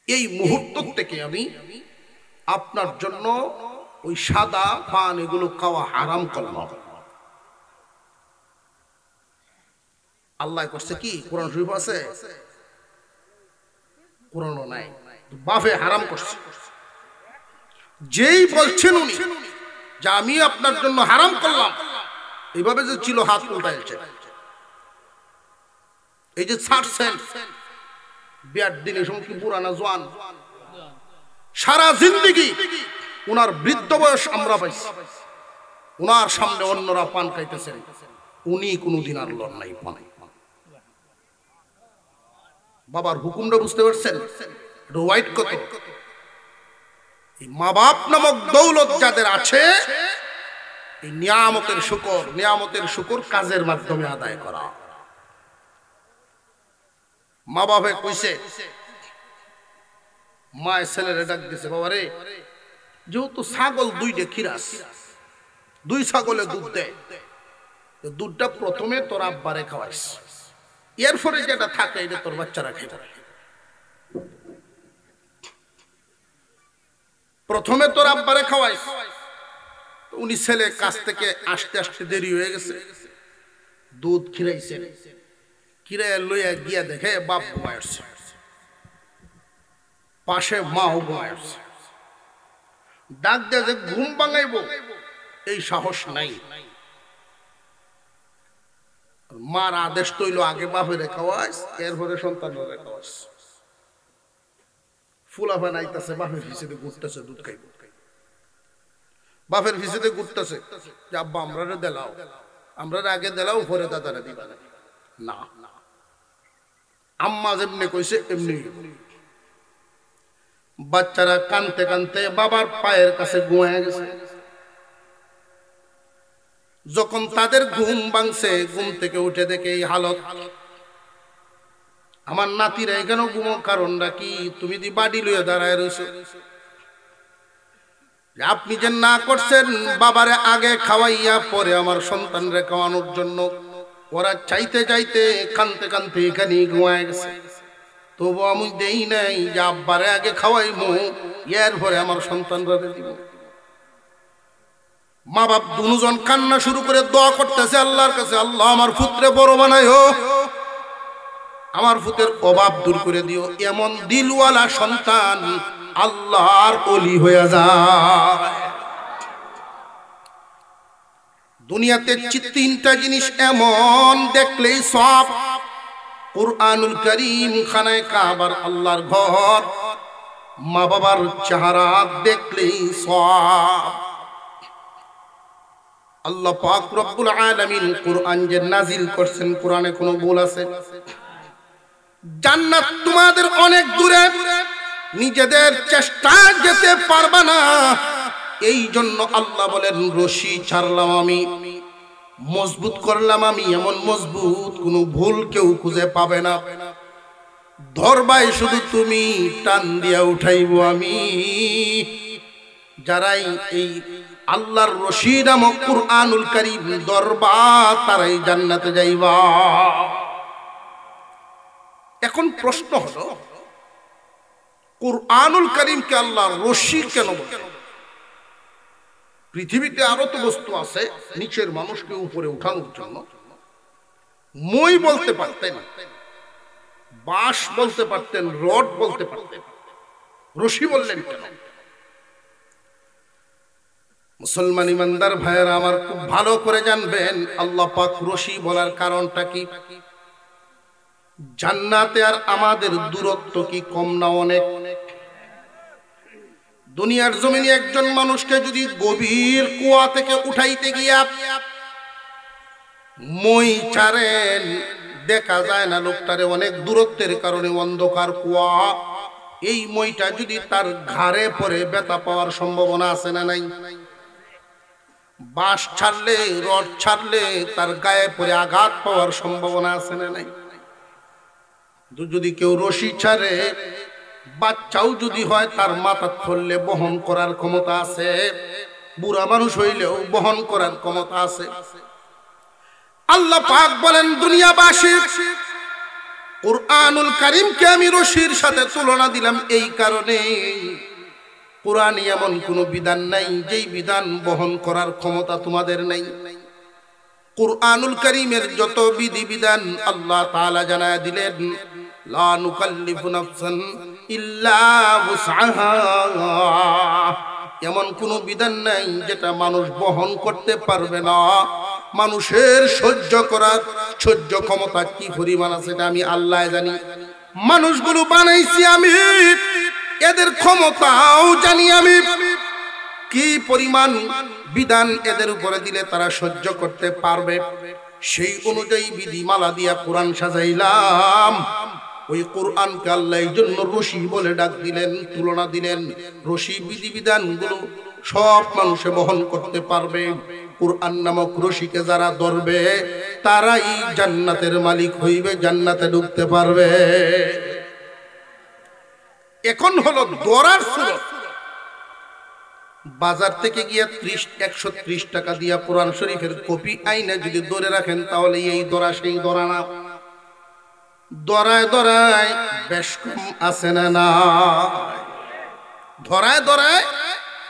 এই মুহূর্ত থেকে আমি আপনার জন্য ওই সাদা পান এগুলো খাওয়া হারাম করলাম। আল্লাহ করছে কি? কোরআন শরীফ আছে? কোরআনও নাই, বাফে হারাম করছে। যেই বলছেন উনি যে আমি আপনার জন্য হারাম করলাম, এইভাবে যে ছিল হাত উল্টাইছে, এই যে ছাড়ছেন বিয়ার দিনে সময় কি পুরানা জোয়ান, সারা জিন্দেগি উনার বৃদ্ধ বয়স আমরা পাইছি, উনার সামনে অন্যরা পান খাইতেছেন, উনি কোনদিন আর লড় নাই পান। বাবার হুকুমটা বুঝতে পারছেন? হোয়াইট কত এই মা বাপ নামক দৌলত যাদের আছে, এই নিয়ামতের শুকর কাজের মাধ্যমে আদায় করা। মা বাপে কইছে, মায়ের ছেলেরে ডাক দিছে, বাবা রে যেহেতু ছাগল দুইটা খিরাস, দুই ছাগলে দুধ দেয়, দুধটা প্রথমে তোর আব্বারে খাওয়াইস, এরপরে যেটা থাকে এটা তোর বাচ্চারা খেতে। প্রথমে তোর আব্বারে খাওয়াইস, উনি ছেলে কাছ থেকে আসতে আসতে দেরি হয়ে গেছে, দুধ খিরাইছে, খিরাইয়া লইয়া গিয়া দেখে বাপ ঘুমায় আসছে, পাশে মাও ঘুমায় আসছে। ডাক দেয় যে ঘুম ভাঙাইব, এই সাহস নাই। মার আদেশ তৈল আগে বাপের খাওয়াইস, এরপরে সন্তানরে খাওয়াইস। ফুলাফা নাইতাছে, বাপের পিছিয়ে ঘুরতেছে, দুধ খাইব, বাপের পিছিয়ে ঘুরতেছে যে আব্বা আমরা দেলাও, আমরা আগে দেলাও, পরে দাদারা দিবা না। আম্মা যেমনি কইছে এমনি। বাচ্চারা কানতে কানতে বাবার পায়ের কাছে ঘুমায় গেছে। যখন তাদের ঘুম ভাঙছে, ঘুম থেকে উঠে দেখে এই হালত, আমার নাতিরা এখানে ঘুমো, কারণটা কি? তুমি দি বাড়ি লইয়া দাঁড়ায় রয়েছ, আপনি যে না করছেন বাবারে আগে খাওয়াইয়া পরে আমার সন্তানরে খাওয়ানোর জন্য। ওরা চাইতে চাইতে কানতে কানতে এখানে ঘুমায় গেছে, তবু আমি দেই নাই যে আব্বারে আগে খাওয়াইমু, এর পরে আমার সন্তানরা দিব। মা বাপ দুজন কান্না শুরু করে দোয়া করতেছে আল্লাহর কাছে, আল্লাহ আমার পুত্রে বড় বানাইও, আমার পুত্রের অভাব দূর করে দিও, এমন দিলওয়ালা সন্তান আল্লাহর ওলি হয়ে যায়। দুনিয়াতে তিনটা জিনিস এমন দেখলেই সব, কুরআনুল কারীম, খানায়ে কাবার, আল্লাহর ঘর, মা বাবার চেহারা দেখলেই সব। আল্লাহ পাক রব্বুল আলামিন কুরআন যে নাজিল করছেন, কুরআনে কোনো ভুল আছে? জান্নাত তোমাদের অনেক দূরে, নিজেদের চেষ্টায় যেতে পারবা না, এই জন্য আল্লাহ বলেন রশি ছাড়লাম আমি, মজবুত করলাম আমি, এমন মজবুত কোনো ভুল কেউ খুঁজে পাবে না। ধরবাই শুধু তুমি, টান দিয়া উঠাইব আমি। যারাই এই আল্লাহর রশি নামক কুরআনুল কারীম ধরবা, তারাই জান্নাতে যাইবা। এখন প্রশ্ন হলো, কুরআনুল কারীমকে আল্লাহ রশি কেন বলেন? পৃথিবীতে আরো তো বস্তু আছে নিচের মানুষকে উপরে উঠানোর জন্য। মই বলতে পারতেন, বাঁশ বলতে পারতেন, রড বলতে পারতেন, রশি বললেন কেন? মুসলমান ইমানদার ভাইয়েরা আমার, খুব ভালো করে জানবেন আল্লাহ পাক রশি বলার কারণটা কি। জান্নাতে আর আমাদের দূরত্ব কি কম না অনেক? দুনিয়ার জমিনে একজন মানুষকে যদি গভীর কুয়া থেকে উঠাইতে গিয়া মই ছাড়েন, দেখা যায় না লোকটারে, অনেক দূরত্বের কারণে, অন্ধকার কুয়া, এই মইটা যদি তার ঘাড়ে পড়ে ব্যথা পাওয়ার সম্ভাবনা আছে না নাই? বাঁশ ছাড়লে, রড ছাড়লে তার গায়ে পড়ে আঘাত পাওয়ার সম্ভাবনা আছে না নাই? যদি কেউ রশি ছাড়ে, বাচ্চাও যদি হয়, তার মাথা ধরলে বহন করার ক্ষমতা আছে, বুড়া মানুষ হইলেও বহন করার ক্ষমতা আছে। আল্লাহ পাক বলেন দুনিয়াবাসী, কুরআনুল কারীমকে আমি রশির সাথে তুলনা দিলাম এই কারণে, কুরআনে এমন কোন বিধান নাই যেই বিধান বহন করার ক্ষমতা তোমাদের নাই। কুরআনুল কারীমের যত বিধি বিধান আল্লাহ তাআলা জানায় দিলেন, লা নুকাল্লিফু নাফসান ইল্লা উসআহা, এমন কোন বিধান নাই যেটা মানুষ বহন করতে পারবে না। মানুষের সহ্য করার সহ্য ক্ষমতা কি পরিমাণ আছে এটা আমি আল্লাহ জানি। মানুষগুলো বানাইছি আমি, এদের ক্ষমতাও জানি আমি, কি পরিমাণ বিধান এদের উপরে দিলে তারা সহ্য করতে পারবে, সেই অনুযায়ী বিধিমালা দিয়া কোরআন সাজাইলাম। ওই কোরআনকে আল্লাহ এই জন্য রশি বলে ডাক দিলেন, তুলনা দিলেন। রশি বিধিবিধানগুলো সব মানুষে বহন করতে পারবে। কোরআন নামক রশিকে যারা ধরবে তারাই জান্নাতের মালিক হইবে, জান্নাতে ঢুকতে পারবে। এখন হলো ধরার সুরত। বাজার থেকে গিয়ে 130 টাকা দিয়া কোরআন শরীফের কপি আইনা যদি ধরে রাখেন তাহলে এই দরা সেই দরা না, দরায় দরায় বেশ কম আছে না না, ধরায় ধরায়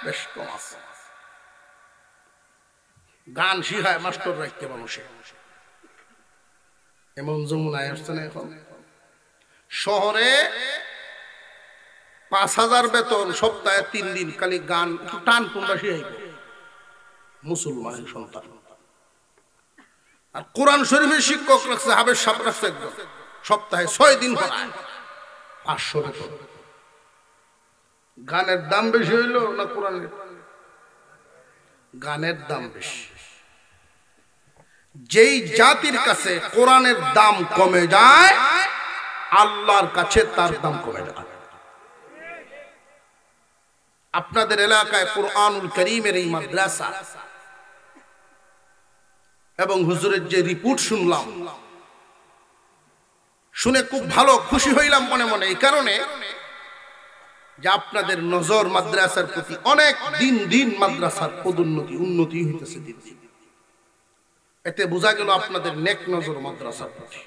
বেশ কম আছে। গান শিখায় মাস্টার রাখতে মানুষে, এমন যমুনায় আসছে না এখন। শহরে 5000 বেতন, সপ্তাহে 3 দিন খালি গান টান টুনটা শিখাইব মুসলমানের সন্তান। আর কোরআন শরীফের শিক্ষক রাখছে, হাবের সাপ রাখছে, একদম সপ্তাহে 6 দিন পড়ায়, 500 বেতন। গানের দাম বেশি হইল না কোরআনের? গানের দাম বেশি। যেই জাতির কাছে কোরআনের দাম কমে যায়, আল্লাহর কাছে তার দাম কমে যায়। আপনাদের এলাকায় কুরআনুল কারীমের এই মাদ্রাসা এবং হুজুরের যে রিপোর্ট শুনলাম, শুনে খুব ভালো খুশি হইলাম মনে মনে, এই কারণে যে আপনাদের নজর মাদ্রাসার প্রতি অনেক দিন দিন মাদ্রাসার পদোন্নতি উন্নতি হইতেছে দিন দিন। এতে বোঝা গেল আপনাদের নেক নজর মাদ্রাসার প্রতি।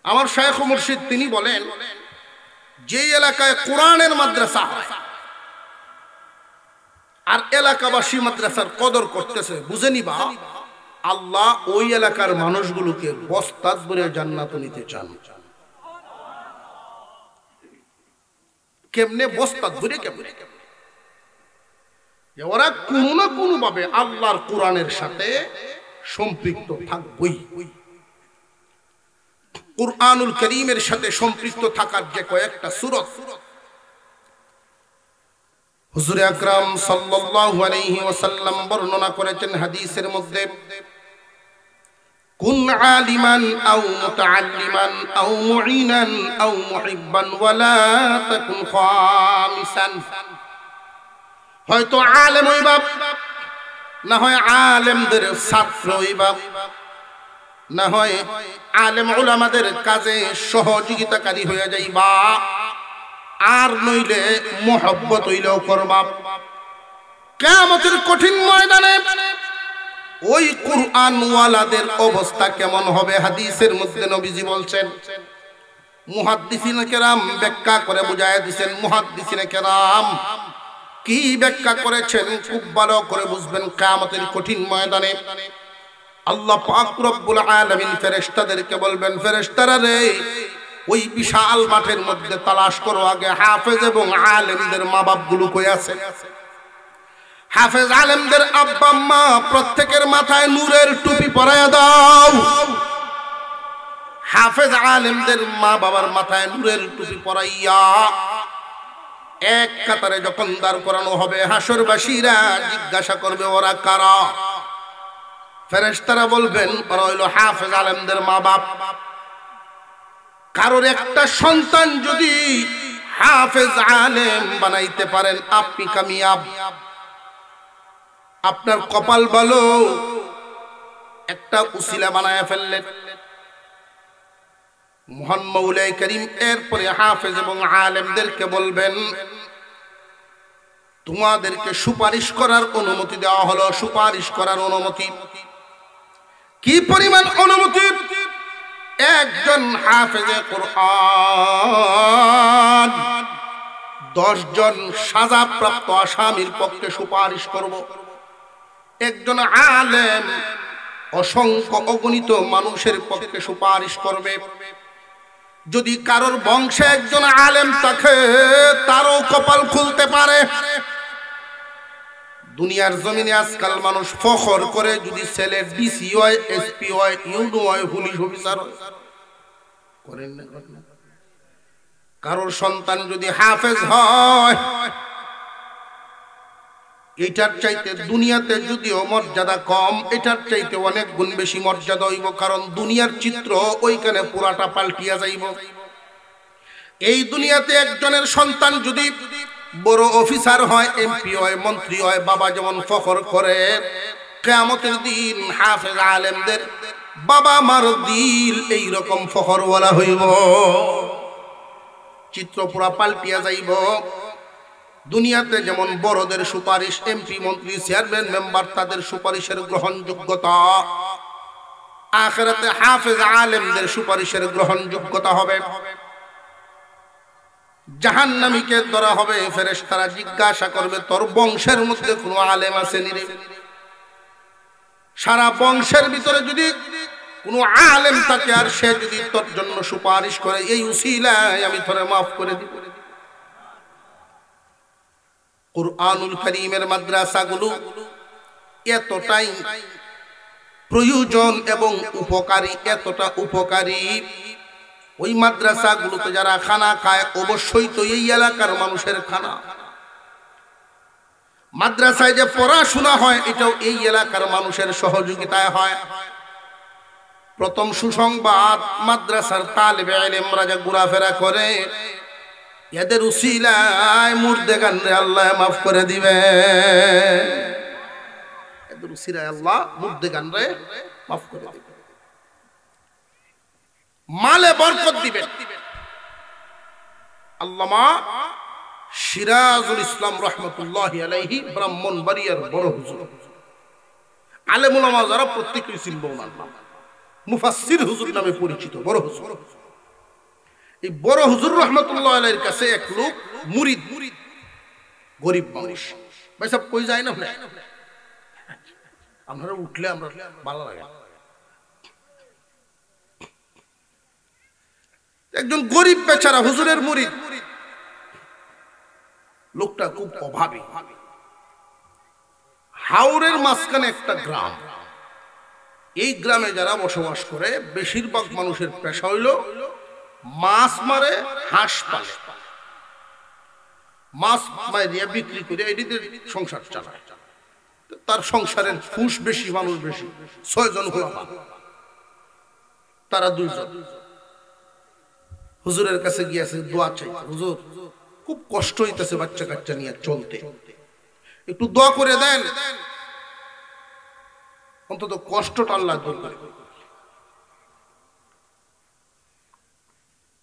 আমার শায়খ ও মুর্শিদ তিনি বলেন, যে এলাকায় কোরআনের মাদ্রাসা হয় আর এলাকাবাসী মাদ্রাসার কদর করতেছে, বুঝে নিবা আল্লাহ ওই এলাকার মানুষগুলোকে বস্তাত ভরে জান্নাতে নিতে চান। কেমনে বস্তাত ভরে? কেমনে? ওরা কোনো না কোনো ভাবে আল্লাহর কোরআনের সাথে সম্পৃক্ত থাকবই। কুরআনুল কারীমের সাথে সম্পৃক্ত থাকার যে কয়েকটা সূরা হুজুর আকরাম সাল্লাল্লাহু আলাইহি ওয়াসাল্লাম বর্ণনা করেছেন হাদিসের মধ্যে, কুন আলিমান আও মুতাআল্লিমান আও মুঈনান আও মুহিব্বান ওয়ালা তাকুন খামিসান। হয়তো আলেম হইবা, না হয় আলেমদের ছাত্র হইবা, না হয় আলেম উলামাদের কাজে সহযোগিতাকারী হয়ে যাইবা, আর নইলে মোহব্বত হইলেও করবা। কিয়ামতের কঠিন ময়দানে ওই কুরআন ওয়ালাদের অবস্থা কেমন হবে? হাদিসের মধ্যে নবীজি বলছেন, মুহাদ্দিসিনে কেরাম ব্যাখ্যা করে বুঝায় দিয়েছেন। মুহাদ্দিসিনে কেরাম কি ব্যাখ্যা করেছেন খুব ভালো করে বুঝবেন। কিয়ামতের কঠিন ময়দানে আল্লাহ পাক রব্বুল আলামিন ফেরেশতাদেরকে বলবেন, ফেরেশতারা রে, ওই বিশাল মাঠের মধ্যে তালাশ করো আগে হাফেজ এবং আলেমদের মা বাপ গুলো কই আছে। হাফেজ আলেমদের আব্বা আম্মা প্রত্যেকের মাথায় নূরের টুপি পরায়া দাও। হাফেজ আলেমদের মা বাবার মাথায় নূরের টুপি পরাইয়া এক কাতারে যখন দাঁড় করানো হবে, হাসরবাসীরা জিজ্ঞাসা করবে ওরা কারা? ফেরেশতারা বলবেন ওরা হইল হাফেজ আলেমদের মা বাপ। কারোর একটা সন্তান যদি হাফেজ আলেম বানাইতে পারেন, আপনি কামিয়াব, আপনার কপাল ভালো, একটা উসিলা বানায় ফেললেন। মহান মৌলাই করিম এরপরে হাফেজ এবং আলেমদেরকে বলবেন, তোমাদেরকে সুপারিশ করার অনুমতি দেওয়া হলো। সুপারিশ করার অনুমতি, কি পরিমাণ অনুমতি? একজন হাফেজে কুরআন 10 জন সাজাপ্রাপ্ত আসামির পক্ষে সুপারিশ করব। একজন আলেম অসংখ্য অগণিত মানুষের পক্ষে সুপারিশ করবে। যদি কারোর বংশে একজন আলেম থাকে, তারও কপাল খুলতে পারে। দুনিয়ার জমিনে আজকাল মানুষ ফখর করে যদি ছেলে ডিসি হয়, এসপি হয়, ইউনো হয়, পুলিশ অফিসার হয়, করেন না? কারোর সন্তান যদি হাফেজ হয়, এটার চাইতে দুনিয়াতে যদিও মর্যাদা কম, এটার চাইতে অনেক গুণ বেশি মর্যাদা হইব। কারণ দুনিয়ার চিত্র ওইখানে পুরাটা পাল্টিয়া যাইব। এই দুনিয়াতে একজনের সন্তান যদি বড় অফিসার হয়, এমপি হয়, মন্ত্রী হয়, বাবা যেমন ফখর করে, কিয়ামতের দিন হাফেজ আলেমদের বাবা মার দিল এইরকম ফখরওয়ালা হইব। চিত্র পুরা পাল্টিয়া যাইব। দুনিয়াতে যেমন বড়দের সুপারিশ, এমপি, মন্ত্রী, চেয়ারম্যান, মেম্বার, তাদের সুপারিশের গ্রহণযোগ্যতা, আখিরাতে হাফেজ আলেমদের সুপারিশের গ্রহণযোগ্যতা হবে। জাহান্নামীকে ধরা হবে, ফেরেশতারা জিজ্ঞাসা করবে তোর বংশের মধ্যে কোনো আলেম আছে নি রে? সারা বংশের ভিতরে যদি কোনো আলেম থাকে আর সে যদি তোর জন্য সুপারিশ করে, এই উসিলায় আমি তোরে মাফ করে দিব। কুরআনুল কারীমের মাদ্রাসাগুলো এতটাই প্রয়োজন এবং উপকারী, এতটা উপকারী, ওই মাদ্রাসাগুলোতে যারা খানা খায় অবশ্যই তো এই এলাকার মানুষের খানা। মাদ্রাসায় যে পড়াশোনা হয় এটাও এই এলাকার মানুষের সহযোগিতায় হয়। প্রথম সুসংবাদ, মাদ্রাসার তালিবে ইলমরা যা ঘোরাফেরা করে, এদের উসিলায় মুর্দেগানরে আল্লাহ মাফ করে দিবে। এদের উসিলায় আল্লাহ মুর্দেগানরে মাফ করে দিবে, মালে বরকত দিবেন। আল্লামা সিরাজুল ইসলাম রাহমাতুল্লাহি আলাইহি ব্রাহ্মণবাড়িয়ার বড় হুজুর, আলেম উলামা যারা প্রত্যেকই চিনবে ওনার নাম, মুফাসসির হুজুর নামে পরিচিত বড় হুজুর। এই বড় হুজুর রাহমাতুল্লাহি আলাইহির কাছে এক লোক মুরিদ, গরিব মানুষ, ভাই সব কই যায় না, আমরা উঠলে আমরা ভালো লাগে। একজন গরিব বেচারা হুজুরের মুরিদ, লোকটা খুব অভাবী। হাওরের মাঝখানে একটা গ্রাম, এই গ্রামে যারা বসবাস করে বেশিরভাগ মানুষের পেশা হইল মাছ মারে, হাঁস পালে, মাছ মারিয়া বিক্রি করে এটিতে সংসার চালায়। তার সংসারের ফুস বেশি, মানুষ বেশি, 6 জন গোলাম, তারা 2 জন। হুজুরের কাছে গিয়েছে দোয়া চাই, হুজুর খুব কষ্ট হইতেছে বাচ্চা কাচ্চা নিয়ে চলতে, একটু দোয়া করে দেন, অন্তত কষ্টটা আল্লাহ দূর করে।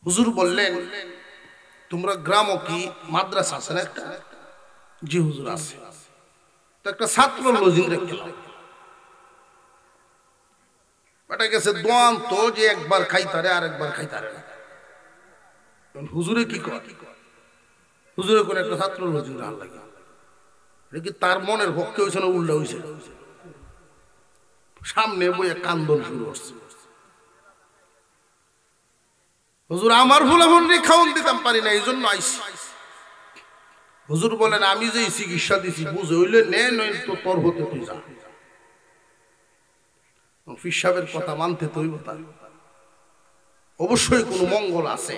হুজুর বললেন তোমরা গ্রামও কি মাদ্রাসা আছে না একটা? জি হুজুর আছে। তো একটা ছাত্র লজিং রেখে এটা গেছে দোয়ান তো যে একবার খাইতারে আর একবার খাইতারে না। হুজুরে কি করে? হুজুরে করে একটা ছাত্র লজিং রাখ লাগে, এটা কি তার মনের পক্ষে হয়েছে না উল্টা হয়েছে? সামনে বইয়ে কান্দন শুরু করছে, হুজুর আমার ফুলাফুন খাওয়ান দিতাম পারি না, এই জন্য আইসি। হুজুর বলেন আমি যে চিকিৎসা দিছি বুঝে হইলে নে, নয় তো তোর হতে তুই যা। ফির সাহেবের কথা মানতে তৈব, তার অবশ্যই কোনো মঙ্গল আছে,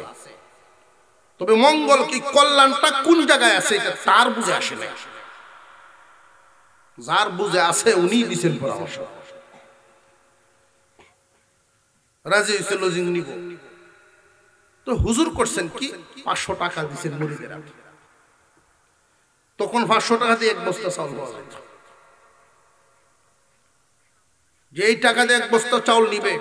তবে মঙ্গল কি কল্যাণটা কোন জায়গায় আছে এটা তার বুঝে আসে না। যার বুঝে আছে উনি দিচ্ছেন পরামর্শ। রাজি হয়েছে লজিং নিব, তো হুজুর করছেন কি 500 টাকা দিচ্ছেন মুরিদের। তখন 500 টাকা দিয়ে 1 বস্তা চাউল পাওয়া যেত। যে এই টাকা দিয়ে 1 বস্তা চাউল নিবে,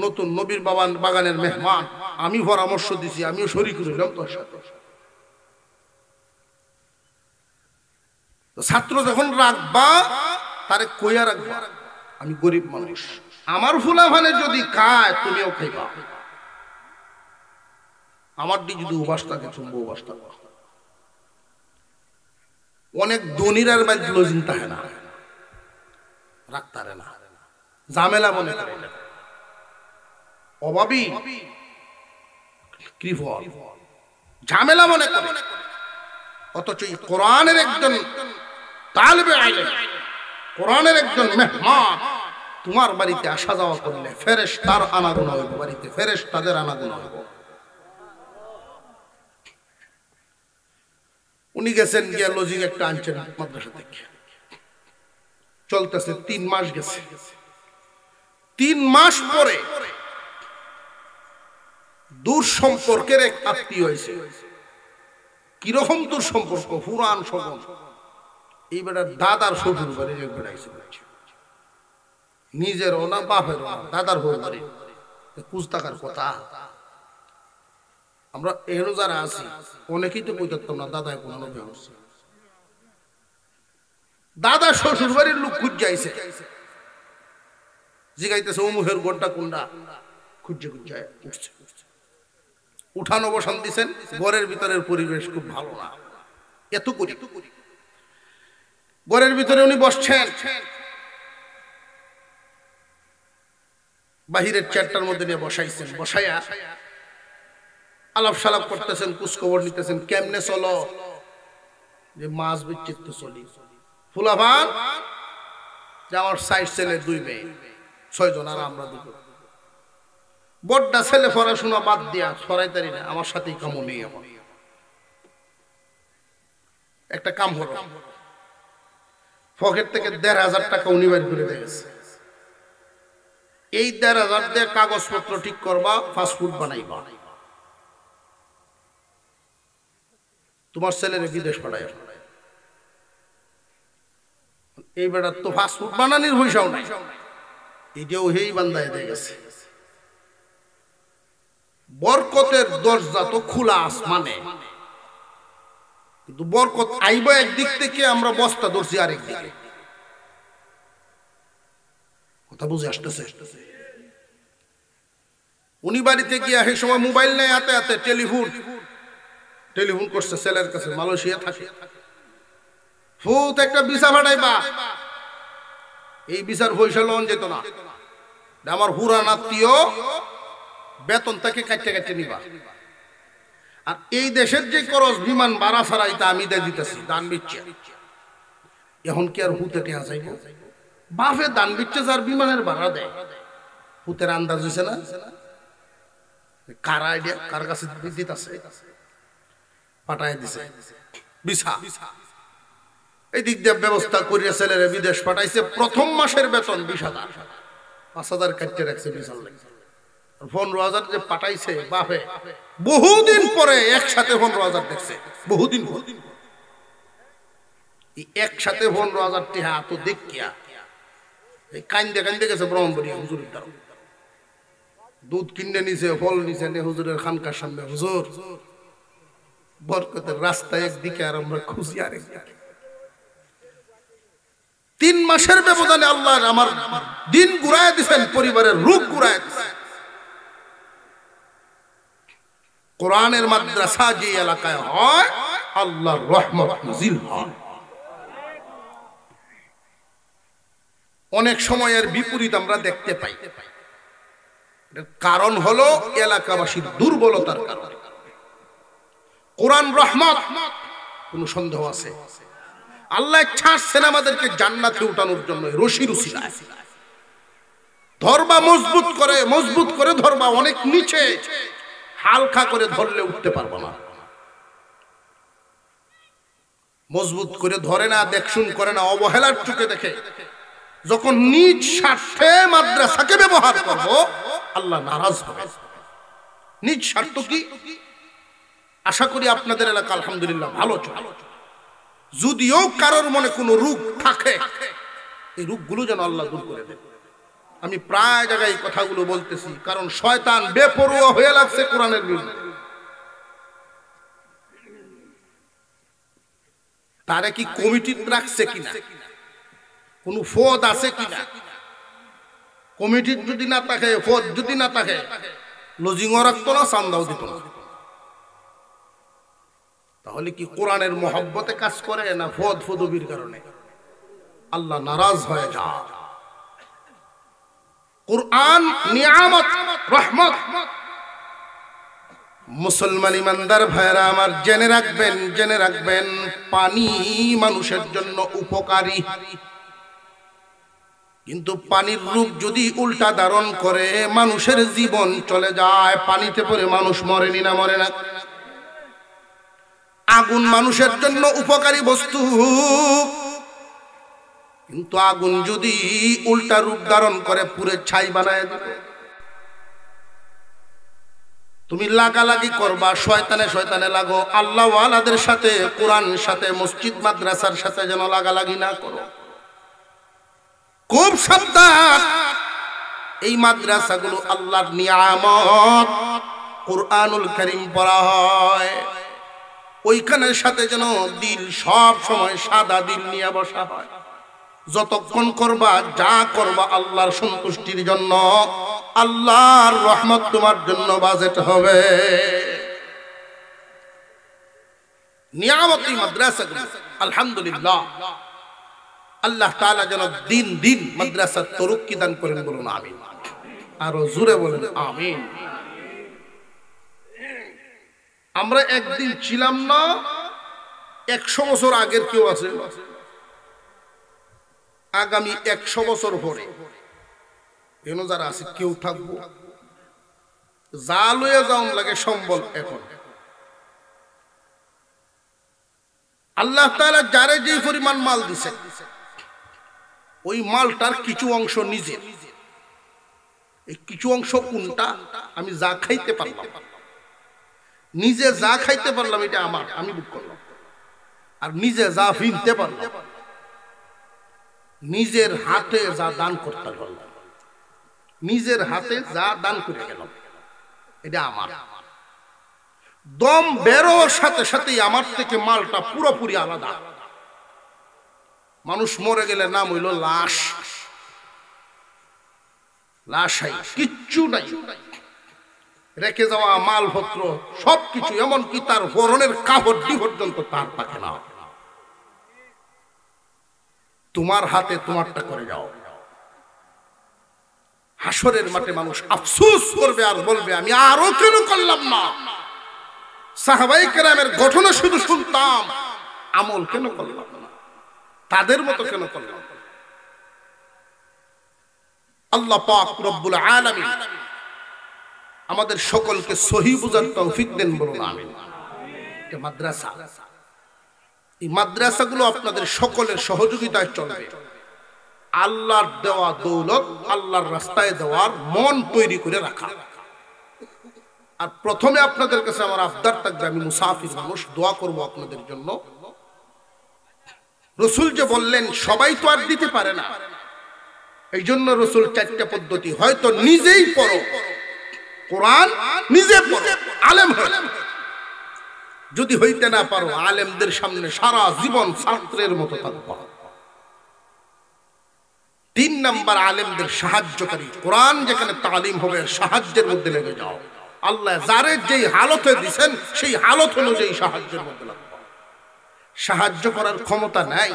নতুন নবীর বাগানের মেহমান, আমি পরামর্শ দিছি, আমিও শরীক হইলাম তোর সাথে। ছাত্র যখন রাখবা তারে কইয়া রাখবা আমি গরিব মানুষ, আমার ফুলাফানে যদি খায় তুমিও খাইবা, আমার দিকে যদি উবাস থাকে তুমি উবাস থাকবা। অনেক ধনীরার বাড়িতে লজিং থাকে না, রাখতারে না, ঝামেলা মনে করে না, অভাবী কৃপণ ঝামেলা মনে করে। অথচ কোরআনের একজন তালিবে ইলম, কোরআনের একজন মেহমান তোমার বাড়িতে আসা যাওয়া করলে ফেরেশতার আনাগোনা হইব, বাড়িতে ফেরেশতাদের আনাগোনা হইব। উনি গেছেন গিয়া লজিং একটা আনছেন মাদ্রাসা থেকে, চলতেছে 3 মাস গেছে। 3 মাস পরে দূর সম্পর্কের এক আত্মীয় হয়েছে। কিরকম দূর সম্পর্ক? পুরান স্বজন। এই বেটার দাদার শ্বশুর বাড়ির এক বেটা এসে নিজেরও না বাপেরও না, দাদার হয়ে বাড়ি, কুচ টাকার কথা। আমরা এরও যারা আছি অনেকেই তো কইতাম না দাদা কোন ব্যবস্থা, দাদা শ্বশুর বাড়ির লোক খুঁজ যাইছে, জিগাইতেছে অমুহের গোড়টা কোনটা, খুঁজে খুঁজে উঠছে, উঠানো বসান দিছেন, ঘরের ভিতরের পরিবেশ খুব ভালো না, এত করি ঘরের ভিতরে উনি বসছেন, বাহিরের চেয়ারটার মধ্যে নিয়ে বসাইছেন, বসাইয়া আলাপ সালাপ করতেছেন, কুচখবর নিতেছেন, কেমনে চলো, যে মাছ বিচ্ছিত তো চলি, ফুলাভান যে আমার ৬ ছেলে ২ মেয়ে ৬ জন, আর আমরা ২ জন, বড়টা ছেলে পড়াশোনা বাদ দিয়া সরাইতারি না, আমার সাথেই কামও নেই, আমার একটা কাম হলো, পকেট থেকে ১৫০০ টাকা উনি বাইর করে দিয়েছে, এই ১৫০০ দিয়ে কাগজপত্র ঠিক করবা, ফাস্টফুড বানাইবা, তোমার ছেলের বিদেশ পাঠায়, এই বেটা তো ফাস্টফুড বানানির পয়সাও নাই, এটাও হেই বান্দায় দিয়ে গেছে। বরকতের দরজা তো খোলা আসমানে, কিন্তু বরকত আইবা একদিক থেকে, আমরা বস্তা ধরছি আরেক দিকে, কথা বুঝে আসতেছে। উনি বাড়িতে গিয়া সেই সময় মোবাইল নেই হাতে হাতে, টেলিফোন করছে ছেলের কাছে, মালয়েশিয়া থাকে, ফুত একটা ভিসা পাঠাইবা, এই ভিসার পয়সা লোন যেত না, আমার হুরান আত্মীয় বেতন থেকে কাটতে কাটতে নিবা, আর এই দেশের যে খরচ বিমান ভাড়া ছাড়া এটা আমি দিয়ে দিতেছি, দান বিচ্ছে, এখন কি আর হুতে টেহা যাইব, বাপে দান বিচ্ছে যার বিমানের ভাড়া দেয়, হুতের আন্দাজ হয়েছে না, কার আইডিয়া, কার কাছে দিত আছে, পাঠাই দিছে ভিসা, এই দিক দিয়ে ব্যবস্থা করিয়া ছেলেরে বিদেশ পাঠাইছে, প্রথম মাসের বেতন ২০,০০০, ৫,০০০ কাটতে রাখছে ভিসার লাগে, ১৫,০০০ যে পাঠাইছে বাপে, বহুদিন পরে একসাথে ১৫,০০০ দেখছে, বহুদিন পরে একসাথে ১৫,০০০ টাকা তো দেখিয়া কান্দে কান্দে গেছে ব্রহ্মপুরিয়া হুজুরের দ্বারা, দুধ কিনে নিছে, ফল নিছে, হুজুরের খানকার সামনে, হুজুর বরকতের রাস্তায় একদিকে আর আমরা খুঁজি আরেকদিকে, ৩ মাসের ব্যবধানে আল্লাহ আমার দিন ঘুরায় দিচ্ছেন, পরিবারের রূপ ঘুরায় দিচ্ছেন। কোরআনের মাদ্রাসা যে এলাকায় হয়, আল্লাহর রহমত নাজিল হয়। অনেক সময়ের বিপরীত আমরা দেখতে পাই, কারণ হলো এলাকাবাসীর দুর্বলতার কারণে। কোরআন রহমত, কোন সন্দেহ আছে? আল্লাহ ছাড়ছেন আমাদেরকে জান্নাতে উঠানোর জন্য, রশির উসিলায় ধরবা, মজবুত করে ধরবা, অনেক নিচে হালকা করে ধরলে উঠতে পারবো না, মজবুত করে ধরে না, দেখশুন করে না, অবহেলার চোখে দেখে যখন নিজ স্বার্থে মাদ্রাসাকে ব্যবহার করব, আল্লাহ নারাজ হবে। নিজ স্বার্থ কি? আশা করি আপনাদের এলাকা আলহামদুলিল্লাহ ভালো চলে, যদিও কারোর মনে কোনো রোগ থাকে, এই রোগগুলো যেন আল্লাহ দূর করে দেন। আমি প্রায় জায়গায় কথাগুলো বলতেছি, কারণ শয়তান বেপরোয়া হয়ে লাগছে কোরআনের বিরুদ্ধে। তারে কি কমিটি রাখছে কিনা, কোন পদ আছে কিনা, কমিটি যদি না থাকে, পদ যদি না থাকে, লজিংও রাখতো না, চান্দাও দিত না। তাহলে কি কোরআনের মহব্বতে কাজ করে না পদ পদবীর কারণে? আল্লাহ নারাজ হয়ে যায়। কোরআন নিয়ামত, রহমত। মুসলমান ইমানদার ভাইরা আমার, জেনে রাখবেন পানি মানুষের জন্য উপকারী, কিন্তু পানির রূপ যদি উল্টা ধারণ করে, মানুষের জীবন চলে যায়। পানিতে পড়ে মানুষ মরেনি না? মরে না। আগুন মানুষের জন্য উপকারী বস্তু, কিন্তু আগুন যদি উল্টা রূপ ধারণ করে পুরে ছাই বানায় দেবে। তুমি লাগালাগি করবা, শয়তানে লাগো, আল্লাহ ওয়ালাদের সাথে, কোরআন সাথে, মসজিদ মাদ্রাসার সাথে যেন লাগালাগি না করো। খুব সাবধান, এই মাদ্রাসাগুলো আল্লাহর নিয়ামত, কুরআনুল কারীম পড়া হয়, ওইখানের সাথে যেন দিল সব সময় সাদা দিল নিয়ে বসা হয়। যতক্ষণ করবা যা করবা আল্লাহর সন্তুষ্টির জন্য, আল্লাহর রহমত তোমার জন্য বাজেট হবে। নিয়ামতি মাদ্রাসাগুলো আলহামদুলিল্লাহ, আল্লাহ তাআলা যেন দিন দিন মাদ্রাসার তরুক্কি দান করেন, বলুন আমিন। আরো জোরে বলেন আমিন। আমরা একদিন ছিলাম না, 100 বছর আগের কেউ আছে, আগামী 100 বছর পরে কেন যারা আছে কেউ থাকবো, যা লয়ে যাওন লাগে সম্বল। এখন আল্লাহ তাআলা যারে যে পরিমাণ মাল দিছে, ওই মালটার কিছু অংশ নিজে, এই কিছু অংশ কোনটা, আমি যা খাইতে পারলাম, নিজে যা খাইতে পারলাম এটা আমার, আমি বুক করলাম। আর নিজে যা ফিনতে পারলাম, নিজের হাতে যা দান করতে পারলাম, নিজের হাতে যা দান করে গেলাম, এটা আমার। দম বেরোর সাথে সাথেই আমার থেকে মালটা পুরোপুরি আলাদা। মানুষ মরে গেলে নাম হইল লাশ, লাশাই কিচ্ছু নাই, রেখে যাওয়া মালপত্র সবকিছু, এমনকি তার হরণের কাপড়টি পর্যন্ত তার থাকে না। তোমার হাতে তোমারটা করে যাও। হাসরের মাঠে মানুষ আফসোস করবে আর বলবে আমি আরো কেন করলাম না, সাহাবায়ে কেরামের ঘটনা শুধু শুনতাম, আমল কেন করলাম না, তাদের মতো কেন করলাম। আল্লাহ পাক রব্বুল আলামিন আমাদের সকলকে সহি বুঝার তৌফিক দেন, বলুন আমিন। এটা মাদ্রাসা, এই মাদ্রাসাগুলো আপনাদের সকলের সহযোগিতায় চলবে। আল্লাহর দেওয়া দৌলত, আল্লাহর রাস্তায় দেওয়ার মন তৈরি করে রাখা। আর প্রথমে আপনাদের কাছে আমার আবদার থাকবে, আমি মুসাফির মানুষ, দোয়া করব আপনাদের জন্য। রাসূল যে বললেন সবাই তো আর দিতে পারে না, এই জন্য রাসূল 4টা পদ্ধতি, হয়তো নিজেই পড়ো কোরআন, নিজে পড়ো, আলেম হও। যদি হইতে না পারো, আলেমদের সামনে সারা জীবন ছাত্রের মতো থাকবা। 3 নাম্বার, আলেমদের সাহায্যকারী, কোরআন যেখানে তালিম হবে সাহায্যের মধ্যে লেগে যাও। আল্লাহ যারে যেই হালতে দিবেন সেই হালত অনুযায়ী সাহায্যের মধ্যে লাগবে। সাহায্য করার ক্ষমতা নাই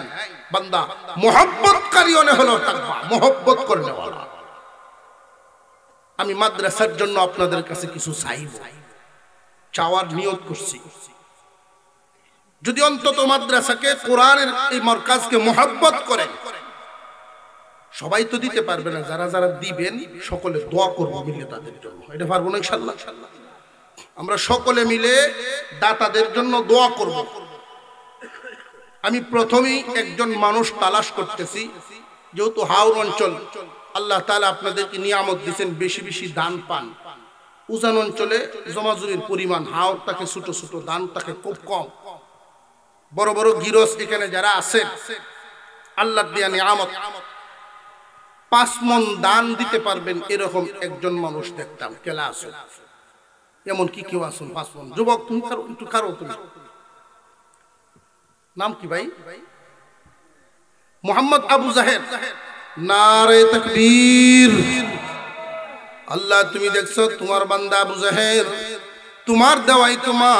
বান্দা, মুহাব্বতকারী হলো থাকবা, মুহাব্বত করে নেওয়ালা। আমি মাদ্রাসার জন্য আপনাদের কাছে কিছু চাইব, চাওয়ার নিয়ত করছি। যদি অন্তত মাদ্রাসাকে, কোরআনের এই মারকাজকে মুহাব্বত করেন, সবাই তো দিতে পারবে না, যারা যারা দিবেন সকলে দোয়া করব মিলে তাদের জন্য। এটা পারবো না ইনশাআল্লাহ? আমরা সকলে মিলে দাতাদের জন্য দোয়া করব। আমি প্রথমেই একজন মানুষ তালাশ করতেছি, যেহেতু হাওর অঞ্চল, আল্লাহ তাআলা আপনাদেরকে নিয়ামত দিয়েছেন, বেশি বেশি দান পান। উজান অঞ্চলে জমাজুরির পরিমাণ, হাওর তাকে ছোট ছোট, দান তাকে খুব কম। বড় বড় গিরস এখানে যারা আছে, আল্লাহ দিয়া নিয়ামত, 5 মণ দান দিতে পারবেন এরকম একজন মানুষ দেখতাম। কেলা আসুন, এমন কি কেউ আসুন 5 মণ? যুবক তুমি কারো, একটু কারো, তুমি নাম কি ভাই? মোহাম্মদ আবু জাহের। নারে তাকবীর। আল্লাহ তুমি দেখছো তোমার বান্দা আবু জাহের, তোমার দেওয়াই তোমার